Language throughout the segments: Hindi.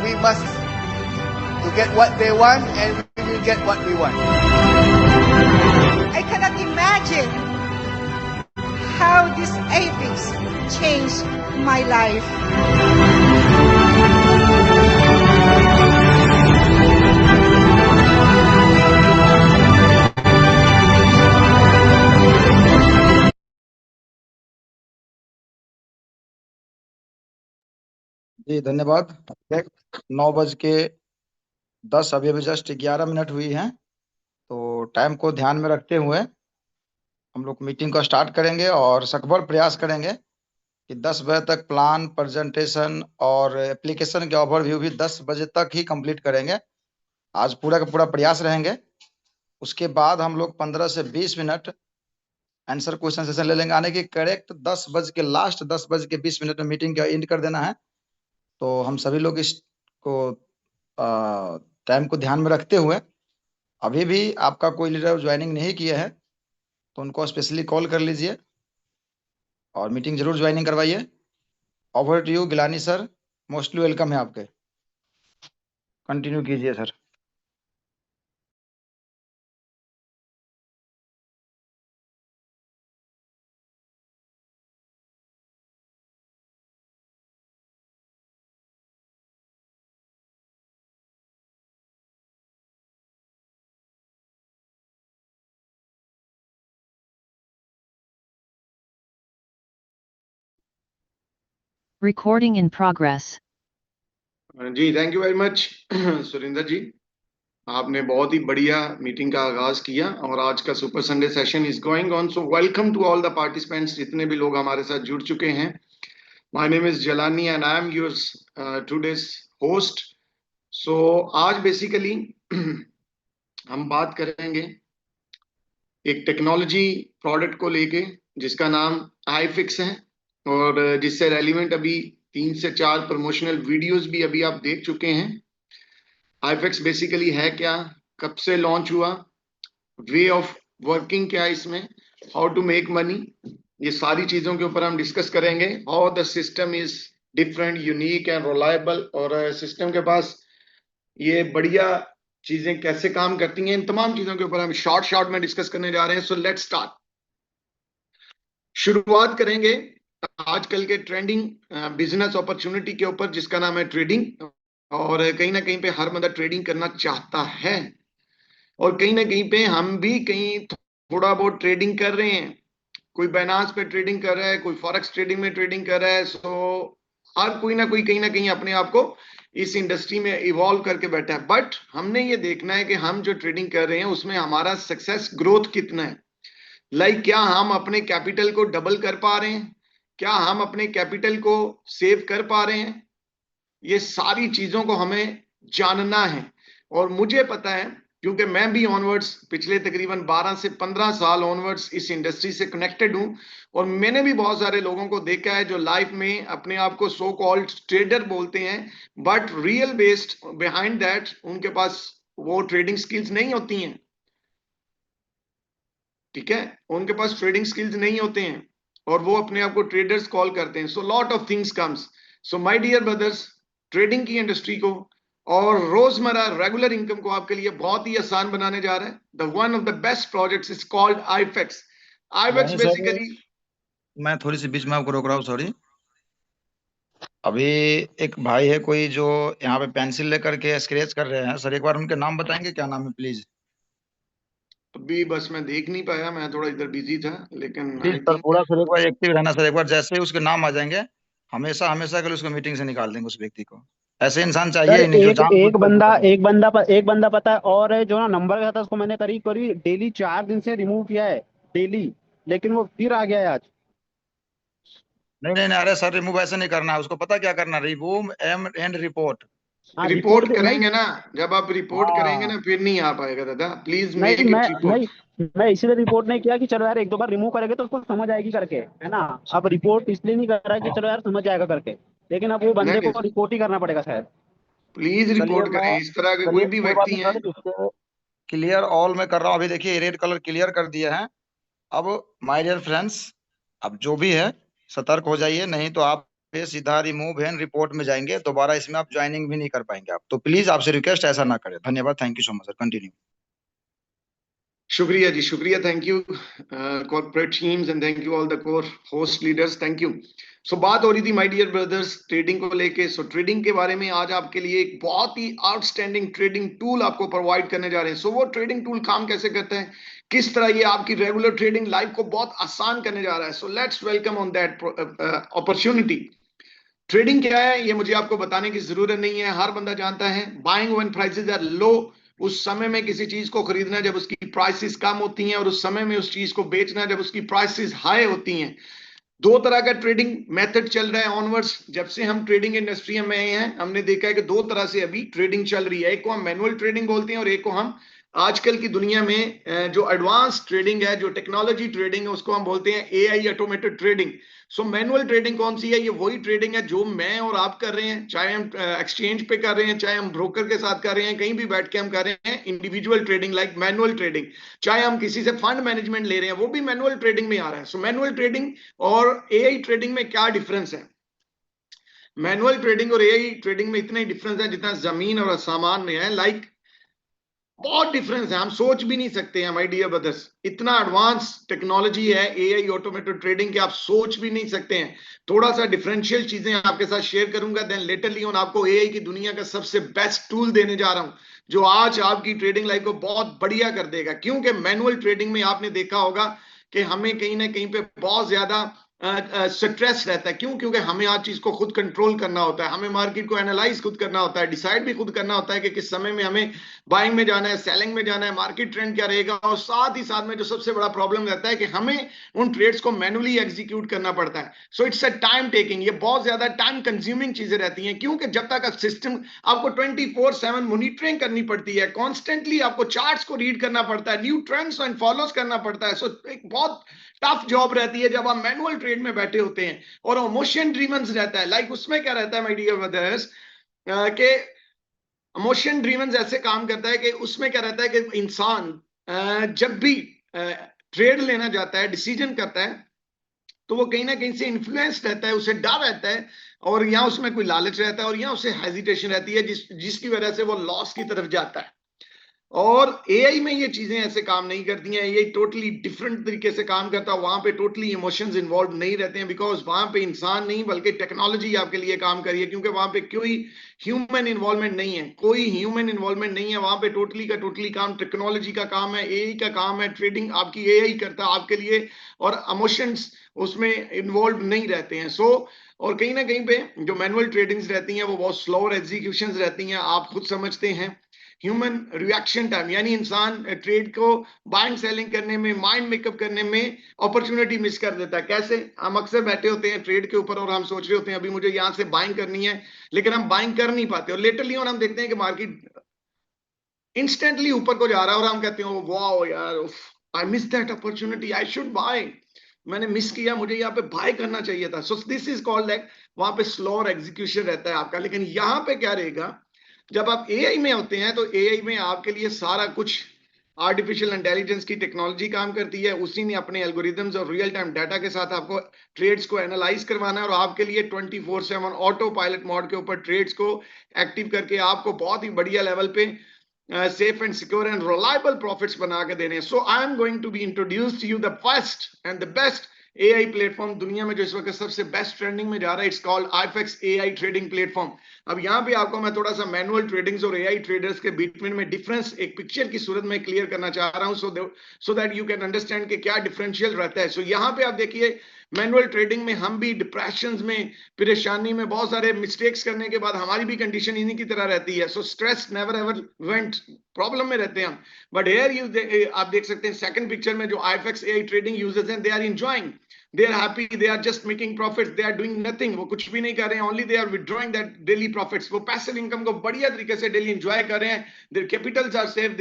we must to get what they want, and we will get what we want. I cannot imagine how this APEX changed my life. जी धन्यवाद। 9:10 अभी जस्ट 11 मिनट हुई हैं, तो टाइम को ध्यान में रखते हुए हम लोग मीटिंग को स्टार्ट करेंगे और सकभर प्रयास करेंगे कि 10 बजे तक प्लान, प्रेजेंटेशन और एप्लीकेशन के ओवरव्यू भी 10 बजे तक ही कंप्लीट करेंगे। आज पूरा का पूरा प्रयास रहेंगे। उसके बाद हम लोग 15 से 20 मिनट आंसर क्वेश्चन सेशन ले लेंगे। आने की करेक्ट 10 बज के लास्ट 10 बज के 20 मिनट में मीटिंग का एंड कर देना है। तो हम सभी लोग इसको टाइम को ध्यान में रखते हुए, अभी भी आपका कोई लीडर ज्वाइनिंग नहीं किया है तो उनको स्पेशली कॉल कर लीजिए और मीटिंग जरूर ज्वाइनिंग करवाइए। Over to you Gilani sir, mostly welcome है आपके। कंटिन्यू कीजिए सर। Recording in progress. जी thank you very much Surendra ji, आपने बहुत ही बढ़िया मीटिंग का आगाज किया और आज का super Sunday session is going on. So welcome to all the participants, जितने भी लोग हमारे साथ जुड़ चुके हैं। My name is Jalani and I am your today's host. So आज बेसिकली हम बात करेंगे एक टेक्नोलॉजी प्रोडक्ट को लेके जिसका नाम iFix है और जिससे रेलिवेंट अभी 3 से 4 प्रमोशनल वीडियोस भी अभी आप देख चुके हैं। iFix बेसिकली है क्या, कब से लॉन्च हुआ, वे ऑफ वर्किंग क्या है इसमें, हाउ टू मेक मनी, ये सारी चीजों के ऊपर हम डिस्कस करेंगे। How the system is different, unique and reliable, और सिस्टम के पास ये बढ़िया चीजें कैसे काम करती हैं, इन तमाम चीजों के ऊपर हम शॉर्ट में डिस्कस करने जा रहे हैं। So let's start. शुरुआत करेंगे आजकल के ट्रेंडिंग बिजनेस अपॉर्चुनिटी के ऊपर जिसका नाम है ट्रेडिंग। और कहीं ना कहीं पे हर बंदा ट्रेडिंग करना चाहता है और कहीं ना कहीं पे हम भी कहीं थोड़ा बहुत ट्रेडिंग कर रहे हैं। कोई बाइनांस पे ट्रेडिंग कर रहा है, कोई फॉरेक्स ट्रेडिंग में ट्रेडिंग कर रहा है। सो हर कोई ना कोई कहीं ना कहीं अपने आप को इस इंडस्ट्री में इवॉल्व करके बैठा है। बट हमने ये देखना है कि हम जो ट्रेडिंग कर रहे हैं उसमें हमारा सक्सेस ग्रोथ कितना है। क्या हम अपने कैपिटल को डबल कर पा रहे हैं, क्या हम अपने कैपिटल को सेव कर पा रहे हैं, ये सारी चीजों को हमें जानना है। और मुझे पता है क्योंकि मैं भी ऑनवर्ड्स पिछले तकरीबन 12 से 15 साल ऑनवर्ड्स इस इंडस्ट्री से कनेक्टेड हूं और मैंने भी बहुत सारे लोगों को देखा है जो लाइफ में अपने आप को सो कॉल्ड ट्रेडर बोलते हैं, but real based behind that उनके पास वो ट्रेडिंग स्किल्स नहीं होती हैं। ठीक है, उनके पास ट्रेडिंग स्किल्स नहीं होते हैं और वो अपने आप को ट्रेडर्स कॉल करते हैं। So lot of things comes. So my dear brothers, trading की इंडस्ट्री को और रोजमर्रा रेगुलर इनकम को आपके लिए बहुत ही आसान बनाने जा रहा है। The one of the best projects is called iFix। iFix basically, मैं थोड़ी सी बीच में आपको रोक रहा हूँ, सॉरी। अभी एक भाई है कोई जो यहाँ पे पेंसिल लेकर के स्क्रैच कर रहे हैं सर, एक बार उनके नाम बताएंगे, क्या नाम है प्लीज? अभी बस मैं देख नहीं पाया, मैं थोड़ा इधर बिजी था, लेकिन प्लीज आई सर थिंक पूरा सर एक बार एक्टिव रहना सर। एक बार जैसे ही उसके नाम आ जाएंगे हमेशा हमेशा के लिए उसको मीटिंग से निकाल देंगे उस व्यक्ति को। ऐसे इंसान चाहिए सर ही नहीं जो एक जानबूझकर एक बंदा पता है, और जो ना नंबर का था उसको मैंने करीब करीब डेली 4 दिन से रिमूव किया है डेली, लेकिन वो फिर आ गया है आज। नहीं नहीं नहीं, अरे सर रिमूव ऐसे नहीं करना है, उसको पता क्या करना है, रिमूव एंड रिपोर्ट। हाँ रिपोर्ट नहीं करेंगे ना, जब आप रिपोर्ट करेंगे हाँ ना फिर नहीं आ पाएगा दादा, प्लीज नहीं मेक मैं इट रिपोर्ट। मैं इसीलिए रिपोर्ट नहीं किया कि चलो यार एक दो बार रिमूव करेंगे तो उसको समझ आएगी करके, है ना। अब रिपोर्ट इसलिए नहीं कर रहा है कि चलो यार समझ जाएगा करके, लेकिन अब वो बंदे नहीं, को रिपोर्ट ही करना पड़ेगा शायद। प्लीज चलिए रिपोर्ट करें। मैं, इस तरह के कोई चलिए भी कोई बात व्यक्ति नहीं हैं। सर, इसको क्लियर ऑल में कर रहा हूँ। अभी देखिए रेड कलर क्लियर कर दिया है। अब माय डियर फ्रेंड्स, अब जो भी है सतर्क हो जाइए, नहीं तो आप पे सीधा रिमूव एंड रिपोर्ट में जाएंगे, दोबारा इसमें आप ज्वाइनिंग भी नहीं कर पाएंगे आप। तो प्लीज आपसे रिक्वेस्ट ऐसा ना करें। धन्यवाद, thank you so much sir, continue. शुक्रिया जी, शुक्रिया, thank you corporate teams and thank you all the core host leaders, thank you. So बात हो रही थी माय डियर ब्रदर्स ट्रेडिंग को लेके। सो ट्रेडिंग के बारे में आज आपके लिए एक बहुत ही आउटस्टैंडिंग ट्रेडिंग टूल आपको प्रोवाइड करने जा रहे हैं। सो वो ट्रेडिंग टूल काम कैसे करता है, किस तरह ये आपकी रेगुलर ट्रेडिंग लाइफ को बहुत आसान करने जा रहा है। So let's welcome on that opportunity. Trading क्या है ये मुझे आपको बताने की जरूरत नहीं है, हर बंदा जानता है। बाइंग व्हेन प्राइसेस आर लो, उस समय में किसी चीज को खरीदना जब उसकी प्राइसेस कम होती हैं, और उस समय में उस चीज को बेचना जब उसकी प्राइसेस हाई होती हैं। दो तरह का ट्रेडिंग मेथड चल रहा है ऑनवर्ड्स। जब से हम ट्रेडिंग इंडस्ट्री में आए हैं हमने देखा है कि दो तरह से अभी ट्रेडिंग चल रही है। एक को हम मैनुअल ट्रेडिंग बोलते हैं और एक को हम आजकल की दुनिया में जो एडवांस ट्रेडिंग है, जो टेक्नोलॉजी ट्रेडिंग है, उसको हम बोलते हैं AI automated trading. So manual trading कौन सी है? ये वही ट्रेडिंग है जो मैं और आप कर रहे हैं, चाहे हम एक्सचेंज पे कर रहे हैं, चाहे हम ब्रोकर के साथ कर रहे हैं, कहीं भी बैठ के हम कर रहे हैं individual trading like manual trading. चाहे हम किसी से फंड मैनेजमेंट ले रहे हैं, वो भी मैनुअल ट्रेडिंग में आ रहा है। सो मैनुअल ट्रेडिंग और एआई ट्रेडिंग में क्या डिफरेंस है? मैनुअल ट्रेडिंग और एआई ट्रेडिंग में इतना ही डिफरेंस है जितना जमीन और आसमान में है। लाइक बहुत डिफरेंस है, हम सोच भी नहीं सकते हैं माय डियर ब्रदर्स। इतना एडवांस टेक्नोलॉजी है एआई ऑटोमेटेड ट्रेडिंग के, आप सोच भी नहीं सकते हैं। थोड़ा सा डिफरेंशियल चीजें आपके साथ शेयर करूंगा, देन लेटरली ऑन आपको एआई की दुनिया का सबसे बेस्ट टूल देने जा रहा हूं जो आज आपकी ट्रेडिंग लाइफ को बहुत बढ़िया कर देगा। क्योंकि मैनुअल ट्रेडिंग में आपने देखा होगा कि हमें कहीं ना कहीं पे बहुत ज्यादा स्ट्रेस रहता है। क्यों? क्योंकि हमें हर चीज को खुद कंट्रोल करना होता है, हमें मार्केट को एनालाइज खुद करना होता है, डिसाइड भी खुद करना होता है कि किस समय में हमें बाइंग में जाना है, सेलिंग में जाना है, मार्केट ट्रेंड क्या रहेगा। और साथ ही साथ में जो सबसे बड़ा प्रॉब्लम रहता है कि हमें उन ट्रेड्स को मैनुअली एग्जीक्यूट करना पड़ता है। So it's a time taking, ये बहुत ज्यादा टाइम कंज्यूमिंग चीजें रहती हैं। क्योंकि जब तक सिस्टम आपको 24/7 मॉनिटरिंग करनी पड़ती है, कॉन्स्टेंटली आपको चार्ट्स को रीड करना पड़ता है, न्यू ट्रेंड्स एंड फॉलोज करना पड़ता है। सो एक बहुत टफ जॉब रहती है जब आप मैनुअल ट्रेड में बैठे होते हैं। और इमोशन ड्रीवन रहता है। लाइक उसमें क्या रहता है माय डियर ब्रदर्स के इमोशन ड्रीवन ऐसे काम करता है कि उसमें क्या रहता है कि इंसान जब भी ट्रेड लेना जाता है, डिसीजन करता है, तो वो कहीं ना कहीं से इन्फ्लुएंस रहता है, उसे डर रहता है, और यहाँ उसमें कोई लालच रहता है, और यहाँ उसे हेजिटेशन रहती है जिसकी वजह से वो लॉस की तरफ जाता है। और एआई में ये चीजें ऐसे काम नहीं करती हैं, ये टोटली डिफरेंट तरीके से काम करता है। वहां पे टोटली इमोशंस इन्वॉल्व नहीं रहते हैं, बिकॉज वहां पे इंसान नहीं बल्कि टेक्नोलॉजी आपके लिए काम कर रही है। क्योंकि वहां पे कोई ह्यूमन इन्वॉल्वमेंट नहीं है, कोई ह्यूमन इन्वॉल्वमेंट नहीं है वहां पे। टोटली का टोटली काम टेक्नोलॉजी का काम है, एआई का काम है। ट्रेडिंग आपकी एआई करता है आपके लिए, और इमोशंस उसमें इन्वॉल्व नहीं रहते हैं। सो और कहीं ना कहीं पे जो मैनुअल ट्रेडिंग्स रहती हैं वो बहुत स्लो एग्जीक्यूशंस रहती हैं। आप खुद समझते हैं ह्यूमन रिएक्शन टाइम, यानी इंसान ट्रेड को बाइंग सेलिंग करने में, माइंड मेकअप करने में अपॉर्चुनिटी मिस कर देता है। कैसे? हम अक्सर बैठे होते हैं ट्रेड के ऊपर और हम सोच रहे होते हैं अभी मुझे यहां से बाइंग करनी है, लेकिन हम बाइंग कर नहीं पाते। और लेटरली हम देखते हैं कि मार्केट इंस्टेंटली ऊपर को जा रहा है और हम कहते हैं वाओ यार, I miss that opportunity, I should buy, मैंने मिस किया, मुझे यहाँ पे बाय करना चाहिए था। सो दिस इज कॉल्ड लाइक वहां पे स्लो एग्जीक्यूशन रहता है आपका। लेकिन यहाँ पे क्या रहेगा, जब आप एआई में होते हैं तो एआई में आपके लिए सारा कुछ आर्टिफिशियल इंटेलिजेंस की टेक्नोलॉजी काम करती है। उसी ने अपने एल्गोरिथम्स और रियल टाइम डाटा के साथ आपको ट्रेड्स को एनालाइज करवाना है, और आपके लिए 24/7 ऑटो पायलट मोड के ऊपर ट्रेड्स को एक्टिव करके आपको बहुत ही बढ़िया लेवल पे safe and secure and reliable profits बना के देने। So I am going to be introduced to you the first and the best AI platform दुनिया में जो इस वक्त सबसे बेस्ट ट्रेंडिंग में जा रहा है। It's called IFX AI trading platform. अब यहाँ पे आपको मैं थोड़ा सा मैनुअल ट्रेडिंग्स और AI ट्रेडर्स के बीटवीन में डिफरेंस एक पिक्चर की सूरत में क्लियर करना चाह रहा हूँ, so that you can understand कि क्या डिफरेंशियल रहता है। सो यहाँ पे आप देखिए मैनुअल ट्रेडिंग में हम भी डिप्रेशन में, परेशानी में, बहुत सारे मिस्टेक्स करने के बाद हमारी भी कंडीशन इन्हीं की तरह रहती है। So stress never ever went, problem में रहते हैं हम। बट हियर आप देख सकते हैं सेकंड पिक्चर में जो IFX AI ट्रेडिंग यूजर्स हैं, they are enjoying, they are happy, they are just making profits, they are doing nothing, वो कुछ भी नहीं कर रहे हैं, only they are withdrawing that daily profits। वो passive income को बढ़िया तरीके से daily enjoy कर रहे हैं, their capitals are safe,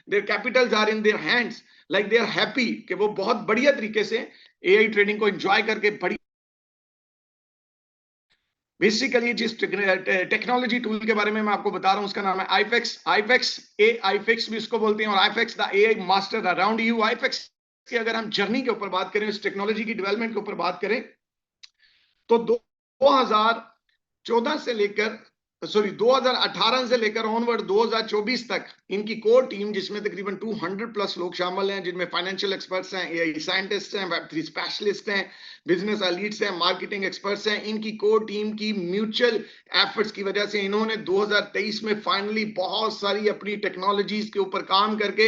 their capitals are in their hands, like they are happy कि वो बहुत बढ़िया तरीके से AI ट्रेडिंग को enjoy करके बड़ी बेसिकली जिस टेक्नोलॉजी टूल के बारे में मैं आपको बता रहा हूं उसका नाम है IFX भी उसको बोलते हैं, और IFX the AI master around you. IFX कि अगर हम जर्नी के ऊपर बात करें, इस टेक्नोलॉजी की डेवलपमेंट के ऊपर बात करें, तो 2014 से लेकर 2018 से लेकर ऑनवर्ड 2024 तक इनकी कोर टीम, जिसमें तकरीबन 200 प्लस लोग शामिल हैं, जिनमें फाइनेंशियल एक्सपर्ट्स हैं, एआई साइंटिस्ट हैं, वेब3 स्पेशलिस्ट हैं, बिजनेस एलीट्स हैं, मार्केटिंग एक्सपर्ट्स हैं। इनकी कोर टीम की म्यूचुअल एफर्ट्स की वजह से इन्होंने 2023 में फाइनली बहुत सारी अपनी टेक्नोलॉजीज के ऊपर काम करके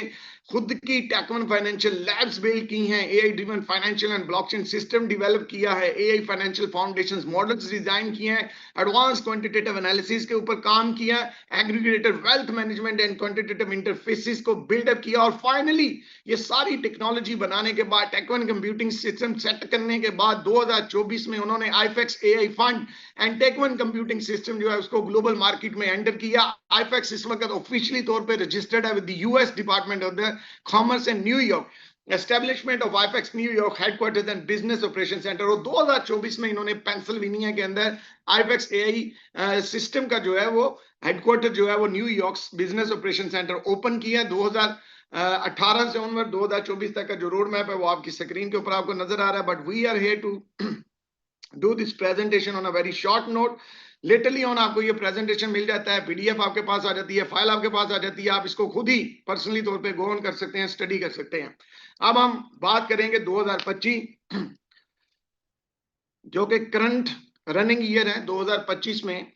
खुद की टेक1 फाइनेंशियल लैब्स बिल्ड की हैं, AI driven financial and blockchain system develop किया है, AI financial foundations models design किए हैं, एडवांस क्वांटिटेटिव एनालिसिस के ऊपर काम किया, aggregated wealth management and quantitative interfaces को बिल्डअप किया, और फाइनली ये सारी टेक्नोलॉजी बनाने के बाद टेक1 कंप्यूटिंग सिस्टम सेट करने के बाद 2024 में उन्होंने आईफेक्स एआई फंड एंड टेक1 कंप्यूटिंग सिस्टम जो है उसको ग्लोबल मार्केट में एंटर किया। आईफेक्स इस वक्त ऑफिशियली तौर पे रजिस्टर्ड है with the US department of the commerce in New York. Establishment of आईफेक्स New York headquarters and business operation centre, और 2024 में इन्होंने पेंसिल्वेनिया के अंदर आईफेक्स एआई सिस्टम का जो है वो हेडक्वार्टर जो है वो New York business operation centre open किया। 2018 से ऑनवर्ड 2024 तक का जो रोड मैप है वो आपकी स्क्रीन के ऊपर आपको नजर आ रहा है, but we are here to do this presentation on a very short note. Literally on आपको ये प्रेजेंटेशन मिल जाता है, पीडीएफ आपके पास आ जाती है, फाइल आपके पास आ जाती है, आप इसको खुद ही पर्सनली तौर पे गो ऑन कर सकते हैं, स्टडी कर सकते हैं। अब हम बात करेंगे 2025 जो कि करंट रनिंग ईयर है। 2025 में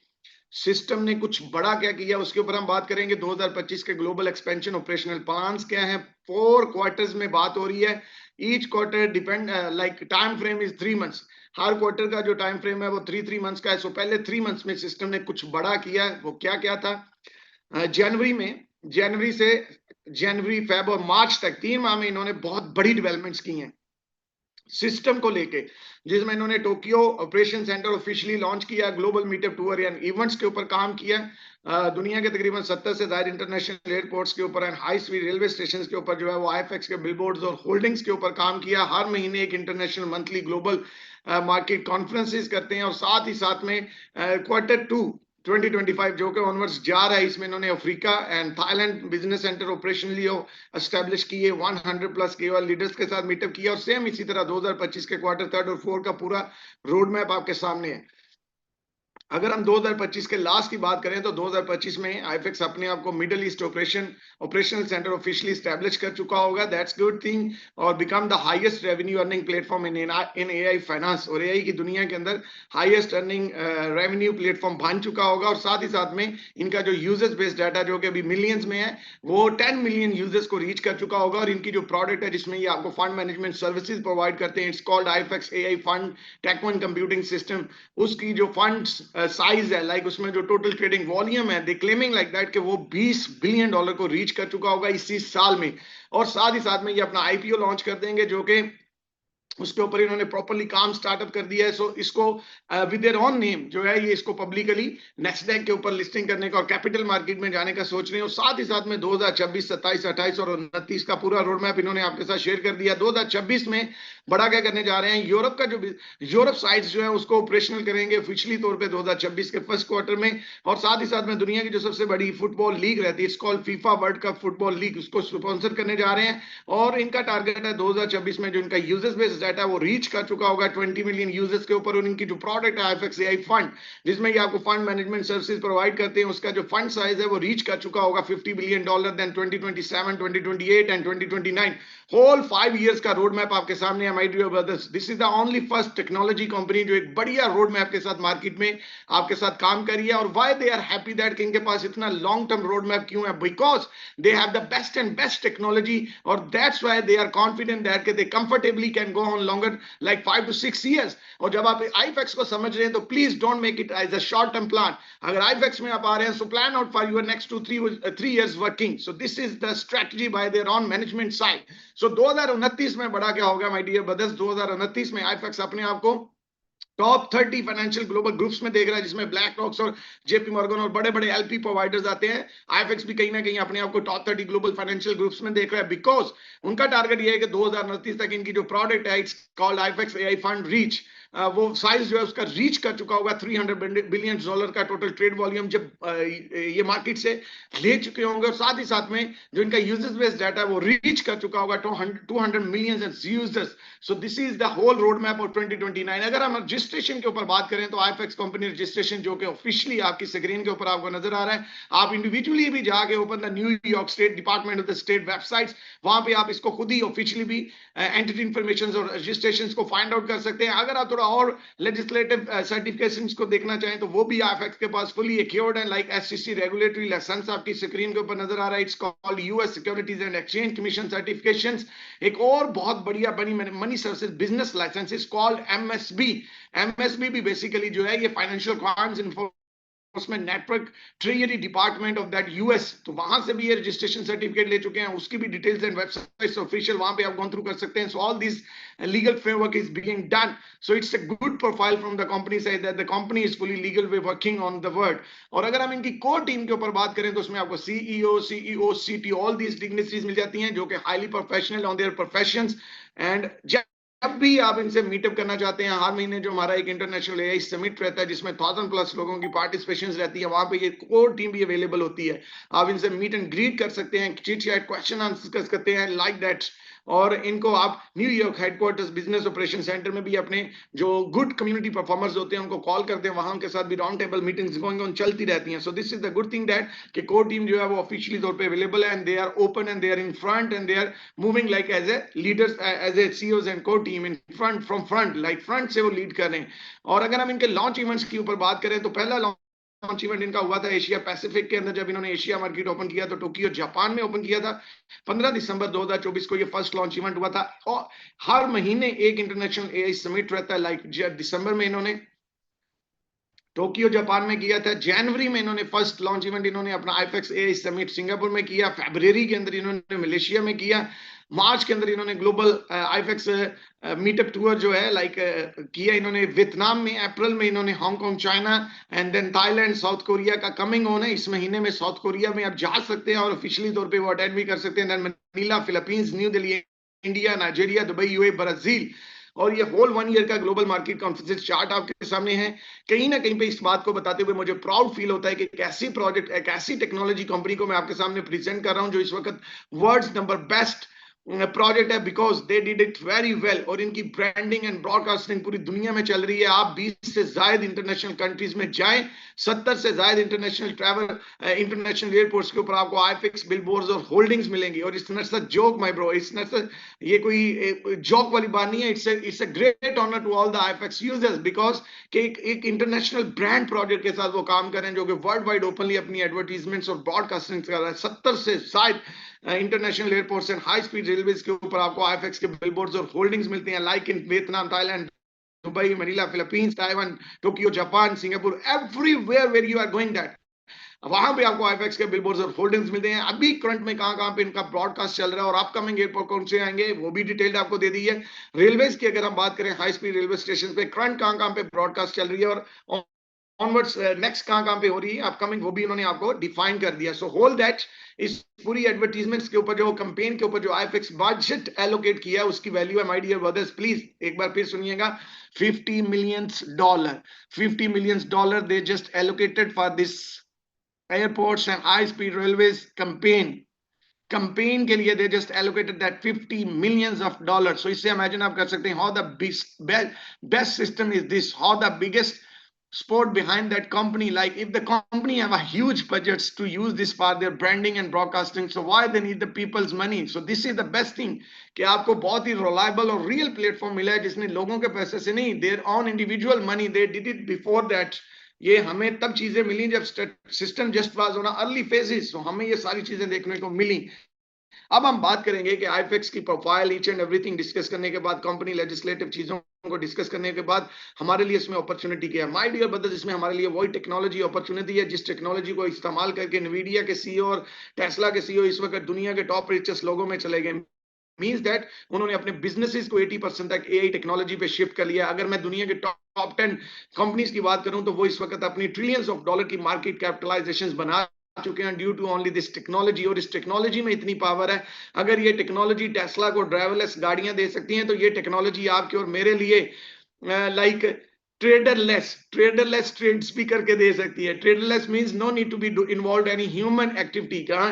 सिस्टम ने कुछ बड़ा क्या किया उसके ऊपर हम बात करेंगे। 2025 के ग्लोबल एक्सपेंशन ऑपरेशनल प्लान्स क्या है, 4 क्वार्टर्स में बात हो रही है। Each quarter depend like time frame is 3 months, her quarter का जो टाइम फ्रेम है वो 3 मंथ्स का है। सो पहले 3 मंथ्स में सिस्टम ने कुछ बड़ा किया, वो क्या क्या था। जनवरी फेब और मार्च तक 3 माह में इन्होंने बहुत बड़ी डेवलपमेंट्स की हैं सिस्टम को लेके, जिसमें इन्होंने Tokyo operation centre officially launch किया, global meetup tour and events के ऊपर काम किया, दुनिया के तकरीबन 70 से ज्यादा इंटरनेशनल एयरपोर्ट्स के ऊपर and high speed railway station के ऊपर जो है वो आईएफएक्स के बिलबोर्ड्स और होल्डिंग्स के ऊपर काम किया। हर महीने एक international monthly global market conferences करते हैं, और साथ ही साथ में क्वार्टर 2 2025 जो कि ऑनवर्ड्स जा रहा है, इसमें इन्होंने Africa and Thailand business centre operationally establish किए, 100 प्लस केवल लीडर्स के साथ मीटअप किया, और सेम इसी तरह 2025 के क्वार्टर 3 और 4 का पूरा रोड मैप आपके सामने है। अगर हम 2025 के लास्ट की बात करें तो 2025 में आईफेक्स अपने आप को middle east operational centre officially establish कर चुका होगा, दैट्स गुड थिंग, और become the highest revenue earning platform in AI finance, और एआई की दुनिया के अंदर हाईएस्ट अर्निंग रेवेन्यू प्लेटफॉर्म बन चुका होगा। और साथ ही साथ में इनका जो यूजर्स बेस्ड डाटा जो कि अभी मिलियंस में है वो 10 मिलियन यूजर्स को रीच कर चुका होगा, और इनकी जो प्रोडक्ट है जिसमें ये आपको फंड मैनेजमेंट सर्विसेज प्रोवाइड करते हैं, it's called IFX AI fund टेक1 कंप्यूटिंग सिस्टम। उसकी जो फंड्स साइज है, लाइक उसमें जो टोटल ट्रेडिंग वॉल्यूम है, दे क्लेमिंग लाइक दैट कि वो $20 बिलियन को रीच कर चुका होगा इसी साल में। और साथ ही साथ में ये अपना आईपीओ लॉन्च कर देंगे, जो कि उसके ऊपर इन्होंने प्रॉपर्ली काम स्टार्टअप कर दिया है। सो इसको विद देयर ऑन नेम जो है ये इसको पब्लिकली नेस्डैक के ऊपर लिस्टिंग करने का और कैपिटल मार्केट में जाने का सोच रहे हैं। और साथ ही साथ में 2026, 27, 28 और 29 का पूरा रोड मैप इन्होंने आपके साथ शेयर कर दिया। 2026 में बड़ा क्या करने जा रहे हैं, यूरोप का जो यूरोप साइट्स जो है उसको ऑपरेशनल करेंगे ऑफिशियली तौर पे 2026 के फर्स्ट क्वार्टर में। और साथ ही साथ में दुनिया की जो सबसे बड़ी फुटबॉल लीग रहती है, it's called FIFA world cup football league, उसको स्पॉन्सर करने जा रहे हैं। और इनका टारगेट है 2026 में जो इनका यूजर्स बेस्ड डाटा है वो रीच कर चुका होगा 20 मिलियन यूजर्स के ऊपर। और इनकी जो प्रोडक्ट है आईफेक्स एआई फंड, जिसमें ये आपको फंड मैनेजमेंट सर्विसेज प्रोवाइड करते हैं, उसका जो फंड साइज है वो रीच कर चुका होगा $50 billion then 2027, 2028 and 2029। Whole 5 years का रोड मैप आपके सामने है my dear brothers. This is the only first technology company जो एक बढ़िया रोड मैप के साथ मार्केट में आपके साथ काम कर रही है। और why they are happy that कि इनके पास इतना लॉन्ग टर्म रोड मैप क्यों है, because they have the best and best technology, और that's why they are confident that they comfortably can go on longer like 5 to 6 years। और जब आप आईफेक्स को समझ रहे हैं तो please don't make it as a short term plan. अगर आईफेक्स में आप आ रहे हैं so plan out for your next 2-3 years working. So this is the strategy by their on management side. सो 2029 में बड़ा क्या होगा माय डियर ब्रदर्स, 2029 में आईफेक्स अपने आप को टॉप 30 फाइनेंशियल ग्लोबल ग्रुप्स में देख रहा है, जिसमें ब्लैक रॉक्स और जेपी मॉर्गन और बड़े बड़े एलपी प्रोवाइडर्स आते हैं। आईएफएक्स भी कहीं ना कहीं अपने आप को टॉप 30 ग्लोबल फाइनेंशियल ग्रुप्स में देख रहा है, बिकॉज उनका टारगेट ये है कि 2029 तक इनकी जो प्रोडक्ट है it's called IFX AI fund reach, वो साइज जो है उसका रीच कर चुका होगा $300 बिलियन का टोटल ट्रेड वॉल्यूम जब ये मार्केट से ले चुके होंगे। और साथ ही साथ में जो इनका यूजर्स बेस्ड डाटा है वो रीच कर चुका होगा 200 million users. So this is the whole road map of 2029। अगर हम जिस रजिस्ट्रेशन के ऊपर बात करें तो आईएफएक्स कंपनी रजिस्ट्रेशन जो कि ऑफिशियली आपकी स्क्रीन के ऊपर आपको नजर आ रहा है, आप इंडिविजुअली भी जाके open the New York state department of the state websites, वहां पे आप इसको खुद ही ऑफिशियली भी एंटिटी इंफॉर्मेशन और रजिस्ट्रेशन को फाइंड आउट कर सकते हैं। अगर आप थोड़ा और लेजिस्लेटिव सर्टिफिकेशन को देखना चाहें तो वो भी आईएफएक्स के पास फुली एक्योर्ड है, लाइक एससीसी रेगुलेटरी लाइसेंस आपकी स्क्रीन के ऊपर नजर आ रहा है। It's called US securities and exchange commission certifications. एक और बहुत बढ़िया बनी money services business license is called MSB. MSB भी बेसिकली जो है ये financial crimes enforcement network treasury department of that US, तो वहां से भी ये रजिस्ट्रेशन सर्टिफिकेट ले चुके हैं। उसकी भी डिटेल्स एंड वेबसाइट्स ऑफिशियल वहां पे आप गो थ्रू कर सकते हैं। So all this legal framework is being done, so it's a good profile from the company side that the company is fully legal way working on the word। और अगर हम इनकी कोर टीम के ऊपर बात करें तो उसमें आपको CEO, CEO, CTO all these dignitaries मिल जाती हैं जो कि highly professional on their professions. And जब भी आप इनसे मीटअप करना चाहते हैं, हर महीने जो हमारा एक इंटरनेशनल एआई समिट रहता है जिसमें 1000+ लोगों की पार्टिसिपेशन रहती है, वहां पे ये कोर टीम भी अवेलेबल होती है। आप इनसे मीट एंड ग्रीट कर सकते हैं, चिट चैट, क्वेश्चन आंसर कर सकते हैं लाइक दैट। और इनको आप New York headquarters business operation centre में भी अपने जो गुड कम्युनिटी परफॉर्मर्स होते हैं उनको कॉल करते हैं, वहां उनके साथ भी round table meetings going on चलती रहती हैं। So this is the good thing that कि कोर टीम जो है वो ऑफिशियली तौर पे अवेलेबल है and they are open and they are in front and they are moving like as a leaders, as a CEOs and core team in front, from front, like front से वो लीड कर रहे हैं। और अगर हम इनके लॉन्च इवेंट्स के ऊपर बात करें तो पहला लॉन्च इवेंट इनका हुआ था एशिया पैसिफिक के अंदर, जब इन्होंने एशिया मार्केट ओपन किया तो टोक्यो जापान में ओपन किया था। 15 दिसंबर 2024 को ये फर्स्ट लॉन्च इवेंट हुआ था। और हर महीने एक इंटरनेशनल एआई समिट रहता है, लाइक दिसंबर में इन्होंने टोक्यो जापान में किया था, जनवरी में इन्होंने फर्स्ट लॉन्च इवेंट इन्होंने अपना आईएफएक्स एआई समिट सिंगापुर में किया, फरवरी के अंदर इन्होंने मलेशिया में किया, मार्च के अंदर इन्होंने ग्लोबल आईएफएक्स मीटअप टूर जो है लाइक किया इन्होंने वियतनाम में, अप्रैल में इन्होंने Hong Kong, China and then Thailand, South Korea का कमिंग ऑन है। इस महीने में साउथ कोरिया में आप जा सकते हैं और ऑफिशियली तौर पे वो अटेंड भी कर सकते हैं। Then Manila Philippines, new Delhi India, Nigeria, Dubai UAE, Brazil. और ये होल 1 ईयर का ग्लोबल मार्केट कॉन्फ्रेंस चार्ट आपके सामने है। कहीं ना कहीं पे इस बात को बताते हुए मुझे प्राउड फील होता है कि एक ऐसी प्रोजेक्ट, एक ऐसी टेक्नोलॉजी कंपनी को मैं आपके सामने प्रेजेंट कर रहा हूं जो इस वक्त वर्ल्ड्स नंबर बेस्ट प्रोजेक्ट है, because they did it very well. और इनकी ब्रांडिंग एंड ब्रॉडकास्टिंग पूरी दुनिया में चल रही है। आप 20 से ज्यादा इंटरनेशनल कंट्रीज में जाएं, 70 से ज्यादा इंटरनेशनल ट्रैवल इंटरनेशनल एयरपोर्ट्स के ऊपर आपको आईएफएक्स बिलबोर्ड्स और होल्डिंग्स मिलेंगी। और it's not a joke my bro, it's not, ये कोई जोक वाली बात नहीं है। It's a great honour to all the IFX users, because कि एक इंटरनेशनल ब्रांड प्रोजेक्ट के साथ वो काम कर रहे हैं जो कि वर्ल्ड वाइड ओपनली अपनी एडवर्टीजमेंट्स और ब्रॉडकास्टिंग कर रहा है। 70 से ज्यादा international airports and high speed railways के ऊपर आपको आईएफएक्स के बिलबोर्ड्स और होल्डिंग्स मिलते हैं, like in Vietnam, Thailand, Dubai, Manila Philippines, Taiwan, Tokyo Japan, Singapore, everywhere where you are going that, वहां पे आपको आईएफएक्स के बिलबोर्ड्स और होल्डिंग्स मिलते हैं। अभी करंट में कहां पे इनका ब्रॉडकास्ट चल रहा है और अपकमिंग एयरपोर्ट कौन से आएंगे वो भी डिटेल्ड आपको दे दी है। रेलवेज की अगर हम बात करें, हाई स्पीड रेलवे स्टेशन पे करंट कहां पे ब्रॉडकास्ट चल रही है और ऑनवर्ड्स नेक्स्ट कहां पे हो रही है अपकमिंग, वो भी उन्होंने आपको डिफाइन कर दिया। सो होल दैट इस पूरी एडवर्टीजमेंट्स के ऊपर जो कैंपेन के ऊपर जो आईएफएक्स बजट एलोकेट किया उसकी वैल्यू है, माय डियर ब्रदर्स, प्लीज एक बार फिर सुनिएगा, $50 million, $50 million they just allocated for this airports and high speed railways campaign के लिए they just allocated that $50 million। so इससे इमेजिन आप कर सकते हैं how the best system is this, how the biggest sport behind that company, like if the company have a huge budgets to use this for their branding and broadcasting, so why they need the people's money? So this is the best thing कि आपको बहुत ही reliable और real platform मिला है जिसने लोगों के पैसे से नहीं, their own individual money they did it before that। ये हमें तब चीजें मिली जब system just was on early phases, तो हमें ये सारी चीजें देखने को मिली। अब हम बात करेंगे कि आईएफएक्स की profile, each and everything discuss करने के बाद, कंपनी लेजिस्लेटिव चीजों को डिस्कस करने के बाद हमारे लिए इसमें अपॉर्चुनिटी क्या है। माय डियर ब्रदर्स, इसमें हमारे लिए वही टेक्नोलॉजी अपॉर्चुनिटी है जिस टेक्नोलॉजी को इस्तेमाल करके NVIDIA के सीईओ और टेस्ला के सीईओ इस वक्त दुनिया के टॉप रिचेस्ट लोगों में चले गए। मींस दैट उन्होंने अपने बिजनेसेस को 80% तक एआई टेक्नोलॉजी पे शिफ्ट कर लिया। अगर मैं दुनिया के टॉप 10 कंपनीज की बात करूं तो वो इस वक्त अपनी ट्रिलियंस ऑफ डॉलर की मार्केट कैपिटलाइजेशंस बना चुके हैं due to only this technology. और इस टेक्नोलॉजी में इतनी पावर है, अगर ये टेक्नोलॉजी टेस्ला को ड्राइवरलेस गाड़ियां दे सकती हैं तो ये टेक्नोलॉजी आपके और मेरे लिए लाइक ट्रेडरलेस ट्रेड्स भी करके दे सकती है। Traderless means no need to be involve any human activity का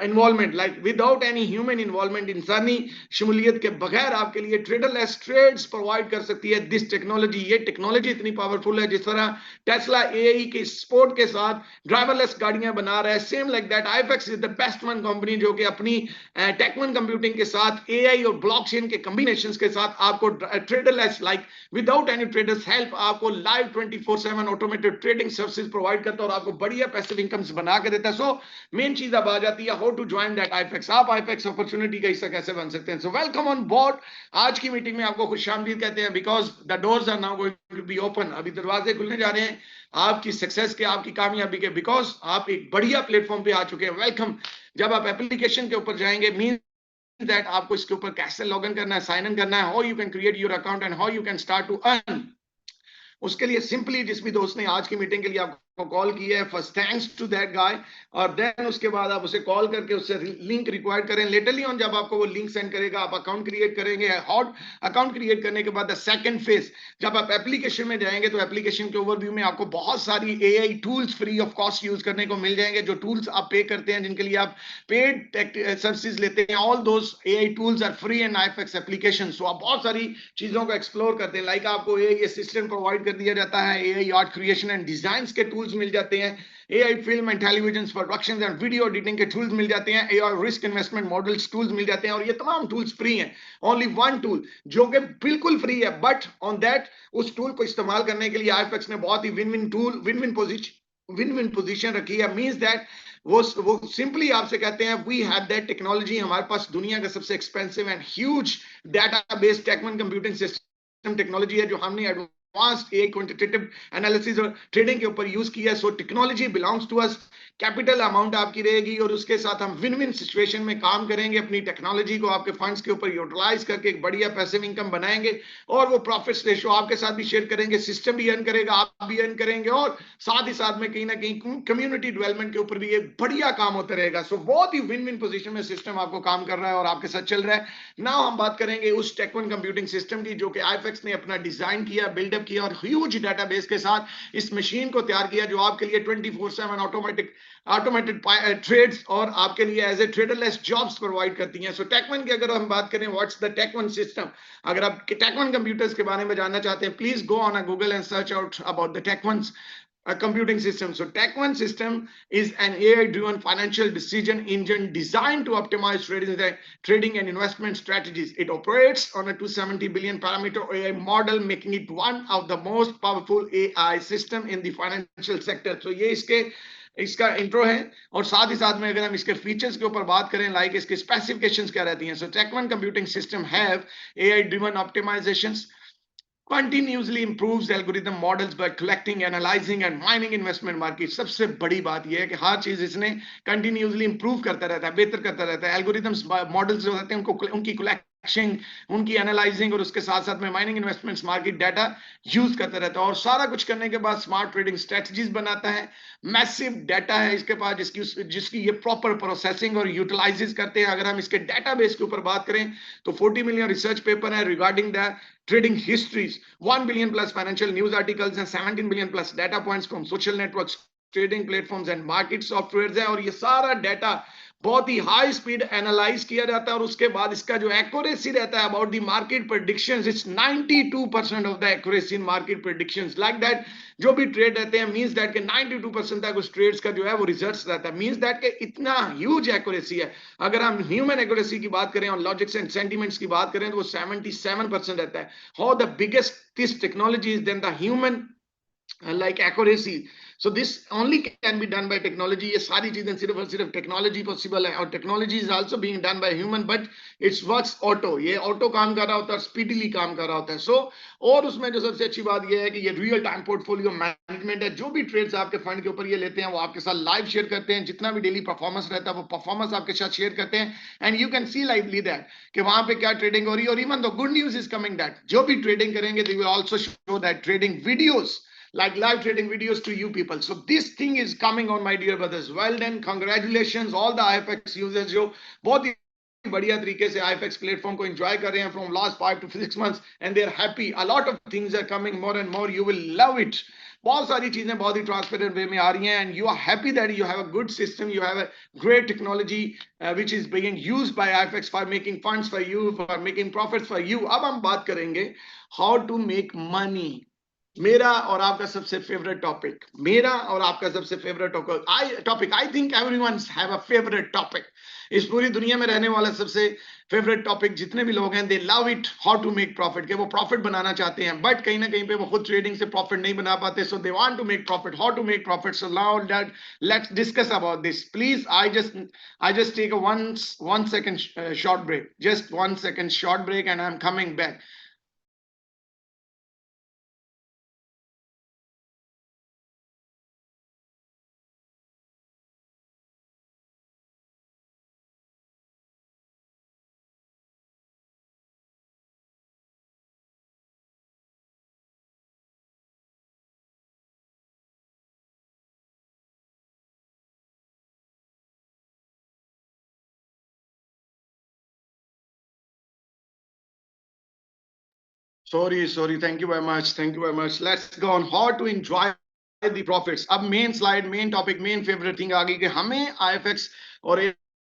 involvement, like without any human involvement, इंसानी शमूलियत के बगैर आपके लिए ट्रेडरलेस ट्रेड्स प्रोवाइड कर सकती है दिस टेक्नोलॉजी। ये टेक्नोलॉजी इतनी पावरफुल है, जिस तरह टेस्ला एआई के सपोर्ट के साथ ड्राइवरलेस गाड़ियां बना रहा है, same like that IFX is the best one company जो कि अपनी टेक1 कंप्यूटिंग के साथ एआई और ब्लॉकचेन के कॉम्बिनेशंस के साथ आपको traderless, like without any traders help, आपको live 24/7 automated trading services provide करता है और आपको बढ़िया पैसिव इनकम्स बना के देता है। सो मेन चीज अब आ जाती है, how to join that IFX. आप आईफएक्स अपॉर्चुनिटी का हिस्सा कैसे बन सकते हैं। So welcome on board. आज की मीटिंग में आपको खुशामदीद कहते हैं, because the doors are now going to be open. अभी दरवाजे खुलने जा रहे हैं आपकी सक्सेस के, आपकी कामयाबी के, बिकॉज आप एक बढ़िया प्लेटफॉर्म पे आ चुके हैं। वेलकम। जब आप एप्लीकेशन के ऊपर जाएंगे, मीन दैट आपको इसके ऊपर कैसे लॉग इन करना है, साइन इन करना है, how you can create your account and how you can start to earn. उसके लिए सिंपली जिस भी दोस्त ने आज की मीटिंग के लिए आपको कॉल किया है, first thanks to that guy, और देन उसके बाद आप उसे कॉल करके उससे लिंक रिक्वायर्ड करें। लेटरली ऑन जब आपको वो लिंक सेंड करेगा, आप अकाउंट क्रिएट करेंगे। हॉट अकाउंट क्रिएट करने के बाद द सेकंड फेज, जब आप एप्लीकेशन में जाएंगे तो एप्लीकेशन के ओवरव्यू में आपको बहुत सारी AI tools free of cost use करने को मिल जाएंगे। जो टूल्स आप पे करते हैं, जिनके लिए आप पेड सर्विसेज लेते हैं, all those AI tools are free in IFX application. So आप बहुत सारी चीजों को एक्सप्लोर करते हैं, लाइक आपको एआई असिस्टेंट प्रोवाइड कर दिया जाता है, AI art creation and design के टूल्स मिल जाते हैं, AI film and television production and video editing के टूल्स मिल जाते हैं, AI risk investment models tools मिल जाते हैं, और ये तमाम टूल्स फ्री हैं। ओनली वन टूल जो कि बिल्कुल फ्री है, बट ऑन दैट उस टूल को इस्तेमाल करने के लिए आईफएक्स ने बहुत ही विन विन पोजीशन रखी है। मींस दैट वो सिंपली आपसे कहते हैं वी हैव दैट टेक्नोलॉजी, हमारे पास दुनिया का सबसे एक्सपेंसिव एंड ह्यूज डेटाबेस टेक1 कंप्यूटिंग सिस्टम टेक्नोलॉजी है, जो हमने एडवांस्ड एआई क्वांटिटेटिव एनालिसिस और ट्रेडिंग के ऊपर यूज किया है। So technology belongs to us, capital amount आपकी रहेगी, और उसके साथ हम विन विन सिचुएशन में काम करेंगे, अपनी टेक्नोलॉजी को आपके फंड्स के ऊपर यूटिलाइज करके एक बढ़िया पैसिव इनकम बनाएंगे, और वो प्रॉफिट्स रेशो आपके साथ भी शेयर करेंगे, सिस्टम भी अर्न करेगा, आप भी अर्न करेंगे, और साथ ही साथ में कहीं ना कहीं कम्युनिटी डेवलपमेंट के ऊपर भी ये बढ़िया काम होता रहेगा। सो बहुत ही विन विन पोजीशन में सिस्टम आपको काम कर रहा है और आपके साथ चल रहा है। नाउ हम बात करेंगे उस टेक1 कंप्यूटिंग सिस्टम की, जो कि आईफएक्स ने अपना डिजाइन किया, बिल्डअप किया, और ह्यूज डेटाबेस के साथ इस मशीन को तैयार किया, जो आपके लिए 24/7 ऑटोमेटेड ट्रेड्स और आपके लिए एज ए ट्रेडरलेस जॉब्स प्रोवाइड करती हैं। सो टेक1 की अगर हम बात करें, व्हाट्स द टेक1 सिस्टम, अगर आप टेक1 कंप्यूटर्स के बारे में जानना चाहते हैं, please go on Google and search out about the टेक1 computing system. So Tech1 system is an AI-driven financial decision engine designed to optimize trading and investment strategies. It operates on a 270 billion parameter AI model, making it one of the most powerful AI system in the financial sector. So ये इसका इंट्रो है, और साथ ही साथ में अगर हम इसके फीचर्स के ऊपर बात करें, लाइक इसके स्पेसिफिकेशंस क्या रहती हैं। सो Tech1 computing system have AI-driven optimizations, continuously improves algorithm models by collecting, analyzing and mining investment market. सबसे बड़ी बात यह है कि हर चीज इसने continuously improve करता रहता है, बेहतर करता रहता है। एल्गोरिथम्स मॉडल्स जो होते हैं उनकी कलेक्शन, उनकी एनालाइजिंग, और उसके साथ साथ में mining investments market data use करता रहता है, और सारा कुछ करने के बाद स्मार्ट ट्रेडिंग स्ट्रेटजीज बनाता है। मैसिव डाटा है इसके पास, जिसकी ये प्रॉपर प्रोसेसिंग और यूटिलाइजेस करते हैं। अगर हम इसके डाटाबेस के ऊपर बात करें तो 40 मिलियन रिसर्च पेपर है regarding the trading histories, 1 billion plus financial news articles and 17 billion plus data points from social networks, trading platforms and market softwares है, और ये सारा डाटा बहुत ही हाई स्पीड एनालाइज किया जाता है, और उसके बाद इसका जो एक्यूरेसी रहता है about the market predictions, it's 92% of the accuracy in market predictions, like that जो भी ट्रेड रहते हैं, मींस दैट के 92% तक उस ट्रेड्स का जो है वो रिजल्ट्स रहता है। मींस दैट के इतना ह्यूज एक्यूरेसी है। अगर हम ह्यूमन एक्यूरेसी की बात करें और लॉजिक्स एंड सेंटिमेंट्स की बात करें तो वो 77% रहता है। How the biggest this technology is then the human like accuracy. So this only can be done by technology. ये सारी चीजें सिर्फ और सिर्फ टेक्नोलॉजी पॉसिबल है, और technology is also being done by human, but it's works auto. ये ऑटो काम कर रहा होता है, स्पीडीली काम कर रहा होता है। सो और उसमें जो सबसे अच्छी बात ये है कि ये रियल टाइम पोर्टफोलियो मैनेजमेंट है। जो भी ट्रेड्स आपके फंड के ऊपर ये लेते हैं वो आपके साथ लाइव शेयर करते हैं, जितना भी डेली परफॉर्मेंस रहता है वो परफॉर्मेंस आपके साथ शेयर करते हैं, and you can C lively that कि वहां पे क्या ट्रेडिंग हो रही है। और even the good news is coming that जो भी ट्रेडिंग करेंगे they will also show that trading videos, like live trading videos to you people. So this thing is coming on, my dear brothers. Well done, congratulations all the IFX users जो बहुत बढ़िया तरीके से IFX प्लेटफॉर्म को एंजॉय कर रहे हैं from last 5 to 6 months and they are happy, a lot of things are coming more and more, you will love it. बहुत सारी चीजें बहुत ही ट्रांसपेरेंट वे में आ रही हैं and you are happy that you have a good system, you have a great technology which is being used by IFX for making funds for you, for making profits for you। अब हम बात करेंगे how to make money। मेरा और आपका सबसे फेवरेट टॉपिक, मेरा और आपका सबसे favourite topic, I think everyone have a favourite topic. इस पूरी दुनिया में रहने वाला सबसे फेवरेट टॉपिक जितने भी लोग हैं, they love it, how to make profit, के वो प्रॉफिट बनाना चाहते हैं, बट कहीं ना कहीं पे वो खुद ट्रेडिंग से प्रॉफिट नहीं बना पाते, so they want to make profit, how to make profit. So now let's discuss about this. Please I just take a 1 second short break, just 1 second short break and I'm coming back। Sorry, thank you very much, let's go on how to enjoy the profits। अब main slide, main topic, main favourite thing आ गई कि हमें IFX और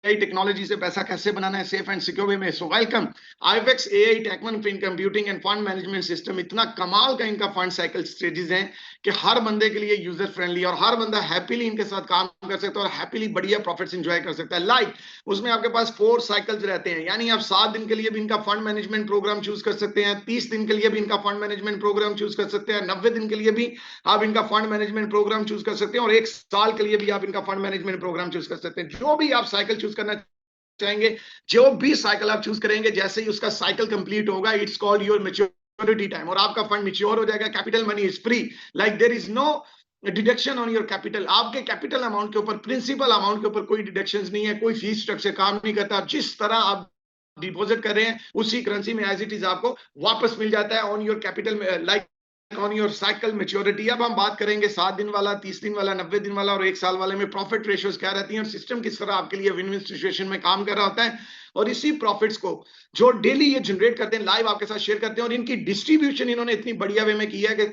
AI टेक्नोलॉजी से पैसा कैसे बनाना है सेफ एंड सिक्योर वे में। So welcome IFX AI tech one fin computing and fund management system. इतना कमाल का इनका फंड साइकिल स्ट्रेटजीज हैं कि हर बंदे के लिए यूजर फ्रेंडली और हर बंदा हैप्पीली इनके साथ काम कर सकता है और हैप्पीली बढ़िया प्रॉफिट्स एंजॉय कर सकता है। लाइक उसमें आपके पास 4 साइकिल्स रहते हैं, यानी आप 7 दिन के लिए भी इनका फंड मैनेजमेंट प्रोग्राम चूज कर सकते हैं, 30 दिन के लिए भी इनका फंड मैनेजमेंट प्रोग्राम चूज कर सकते हैं, 90 दिन के लिए भी आप इनका फंड मैनेजमेंट प्रोग्राम चूज कर सकते हैं और 1 साल के लिए भी आप इनका फंड मैनेजमेंट प्रोग्राम चूज कर सकते हैं। जो भी आप साइकिल चूज करना चाहेंगे, जो भी साइकिल आप चूज करेंगे, जैसे ही उसका साइकिल कंप्लीट होगा, it's called your maturity time और आपका फंड मैच्योर हो जाएगा। Capital money is free, like there is no deduction on your capital. आपके कैपिटल अमाउंट के ऊपर, प्रिंसिपल अमाउंट के ऊपर कोई डिडक्शन नहीं है, कोई फीस स्ट्रक्चर काम नहीं करता। जिस तरह आप डिपॉजिट कर रहे हैं उसी करेंसी में एज इट इज आपको वापस मिल जाता है on your capital, like on your cycle maturity. अब हम बात करेंगे 7 दिन वाला, 30 दिन वाला, 90 दिन वाला और 1 साल वाले में प्रॉफिट रेशियोज क्या रहती हैं और सिस्टम किस तरह आपके लिए विन विन सिचुएशन में काम कर रहा होता है। और इसी प्रॉफिट्स को जो डेली ये जनरेट करते हैं लाइव आपके साथ शेयर करते हैं और इनकी डिस्ट्रीब्यूशन इन्होंने इतनी बढ़िया वे में किया है कि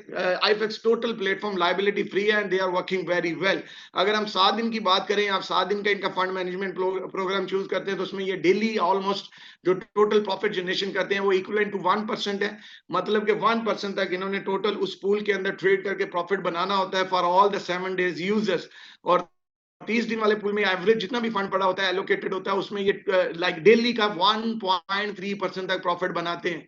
IFX total platform liability free है and they are working very well. अगर हम 7 दिन की बात करें, आप 7 दिन का इनका फंड मैनेजमेंट प्रोग्राम चूज करते हैं तो उसमें ये डेली ऑलमोस्ट जो टोटल प्रॉफिट जनरेशन करते हैं वो इक्विवेलेंट टू 1% है। मतलब कि 1% तक इन्होंने टोटल उस पूल के अंदर ट्रेड करके प्रॉफिट बनाना होता है for all the 7 days users. और 30 दिन वाले पूल में एवरेज जितना भी फंड पड़ा होता है, एलोकेटेड होता है, उसमें ये लाइक डेली का 1.3% तक प्रॉफिट बनाते हैं।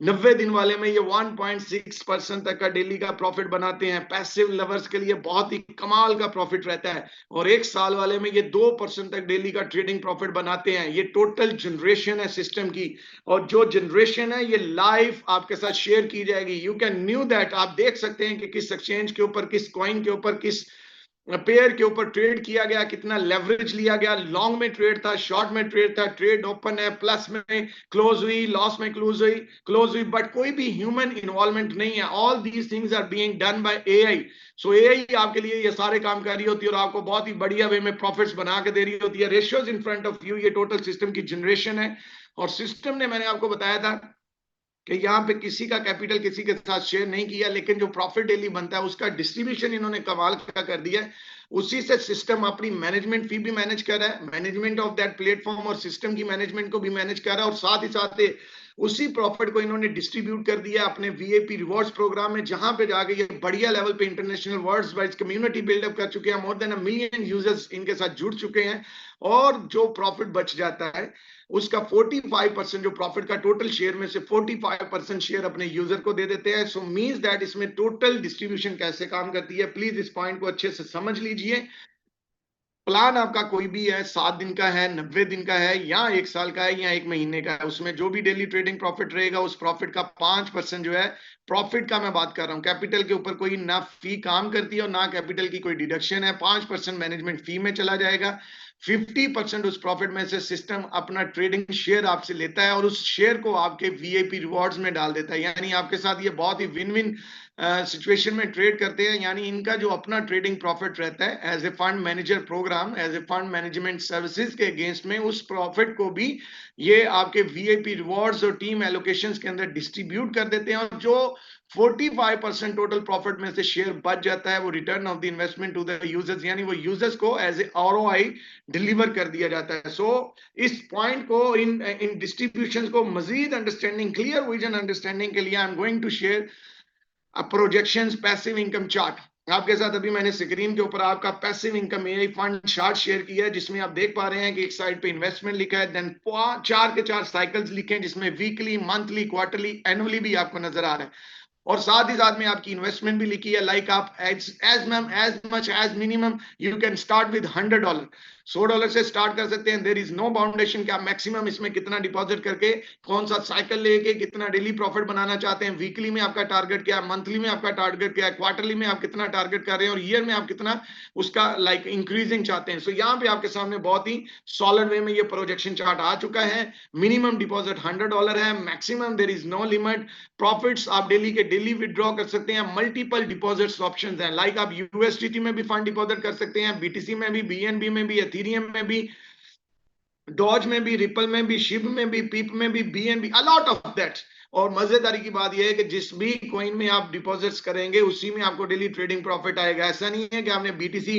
90 दिन वाले में ये 1.6% तक का डेली का प्रॉफिट बनाते हैं। पैसिव लवर्स के लिए बहुत ही कमाल का प्रॉफिट रहता है। और 1 साल वाले में ये 2% तक डेली का ट्रेडिंग प्रॉफिट बनाते हैं। ये टोटल जनरेशन है सिस्टम की और जो जनरेशन है ये लाइव आपके साथ शेयर की जाएगी। यू कैन न्यू दैट, आप देख सकते हैं कि किस एक्सचेंज के ऊपर, किस कॉइन के ऊपर, किस पेयर के ऊपर ट्रेड किया गया, कितना लेवरेज लिया गया, लॉन्ग में ट्रेड था, शॉर्ट में ट्रेड था, ट्रेड ओपन है, प्लस में क्लोज हुई, लॉस में क्लोज हुई, बट कोई भी ह्यूमन इन्वॉल्वमेंट नहीं है। All these things are being done by AI। सो AI आपके लिए ये सारे काम कर रही होती है और आपको बहुत ही बढ़िया वे में प्रॉफिट्स बना के दे रही होती है। Ratios in front of you, ये टोटल सिस्टम की जनरेशन है और सिस्टम ने, मैंने आपको बताया था कि यहाँ पे किसी का कैपिटल किसी के साथ शेयर नहीं किया, लेकिन जो प्रॉफिट डेली बनता है उसका डिस्ट्रीब्यूशन इन्होंने कमाल का कर दिया है। उसी से सिस्टम अपनी मैनेजमेंट फी भी मैनेज कर रहा है, मैनेजमेंट ऑफ दैट प्लेटफॉर्म और सिस्टम की मैनेजमेंट को भी मैनेज कर रहा है और साथ ही साथ उसी प्रॉफिट को इन्होंने डिस्ट्रीब्यूट कर दिया अपने VIP रिवॉर्ड्स प्रोग्राम में, जहां पे जाके ये बढ़िया लेवल पे international world wise community buildup कर चुके हैं। मोर देन 1 मिलियन यूजर्स इनके साथ जुड़ चुके हैं और जो प्रॉफिट बच जाता है उसका 45% जो प्रॉफिट का टोटल शेयर में से 45% शेयर अपने यूजर को दे देते हैं। सो मींस दैट इसमें टोटल डिस्ट्रीब्यूशन कैसे काम करती है, प्लीज इस पॉइंट को अच्छे से समझ लीजिए। प्लान आपका कोई भी है, 7 दिन का है, 90 दिन का है, या 1 साल का है, या 1 महीने का है, उसमें जो भी डेली ट्रेडिंग प्रॉफिट रहेगा उस प्रॉफिट का 5% जो है, प्रॉफिट का मैं बात कर रहा हूं, कैपिटल के ऊपर कोई ना फी काम करती है और ना कैपिटल की कोई डिडक्शन है, 5% मैनेजमेंट फी में चला जाएगा। 50% उस प्रॉफिट में से सिस्टम अपना ट्रेडिंग शेयर आपसे लेता है और उस शेयर को आपके VIP रिवॉर्ड्स में डाल देता है। यानी आपके साथ ये बहुत ही विन विन सिचुएशन में ट्रेड करते हैं, यानी इनका जो अपना ट्रेडिंग प्रॉफिट रहता है as a fund manager program, as a fund management services के अगेंस्ट में, उस प्रॉफिट को भी ये आपके वीआईपी रिवॉर्ड्स और टीम एलोकेशंस के अंदर डिस्ट्रीब्यूट कर देते हैं, और जो 45% टोटल प्रॉफिट में से शेयर बच जाता है वो return of the investment to the users, यानी वो यूजर्स को एज ए आरओआई डिलीवर कर दिया जाता है। सो इस पॉइंट को, इन डिस्ट्रीब्यूशन को मजीद अंडरस्टैंडिंग, क्लियर विजन अंडरस्टैंडिंग के लिए I am going to share projections passive income chart आपके साथ। अभी मैंने स्क्रीन के ऊपर आपका passive income AI fund chart share किया है, जिसमें आप देख पा रहे हैं कि एक साइड पे इन्वेस्टमेंट लिखा है, देन 4 के 4 साइकिल्स लिखे हैं, जिसमें वीकली, मंथली, क्वार्टरली, एनुअली भी आपको नजर आ रहा है, और साथ ही साथ में आपकी इन्वेस्टमेंट भी लिखी है। लाइक आप as much as minimum you can start with $100, $100 से स्टार्ट कर सकते हैं। देयर इज नो बाउंडेशन कि आप मैक्सिमम इसमें कितना डिपॉजिट करके कौन सा साइकिल लेके कितना डेली प्रॉफिट बनाना चाहते हैं, वीकली में आपका टारगेट क्या है, मंथली में आपका टारगेट क्या है, क्वार्टरली में आप कितना टारगेट कर रहे हैं, और ईयर में आप कितना उसका लाइक इंक्रीजिंग चाहते हैं। सो यहाँ पे आपके सामने बहुत ही सॉलिड वे में ये प्रोजेक्शन चार्ट आ चुका है। मिनिमम डिपॉजिट $100 है, maximum there is no limit. Profits आप डेली के डेली विड्रॉ कर सकते हैं। मल्टीपल डिपॉजिट्स ऑप्शंस हैं, लाइक आप यूएसडीटी में भी फंड डिपॉजिट कर सकते हैं, बीटीसी में भी, बीएनबी में भी, एथेरियम में भी, डॉज में भी, रिपल में भी, शिब में भी, पीप में भी, BNB, a lot of that. और मजेदारी की बात यह है कि जिस भी कॉइन में आप डिपॉजिट्स करेंगे उसी में आपको डेली ट्रेडिंग प्रॉफिट आएगा। ऐसा नहीं है कि आपने BTC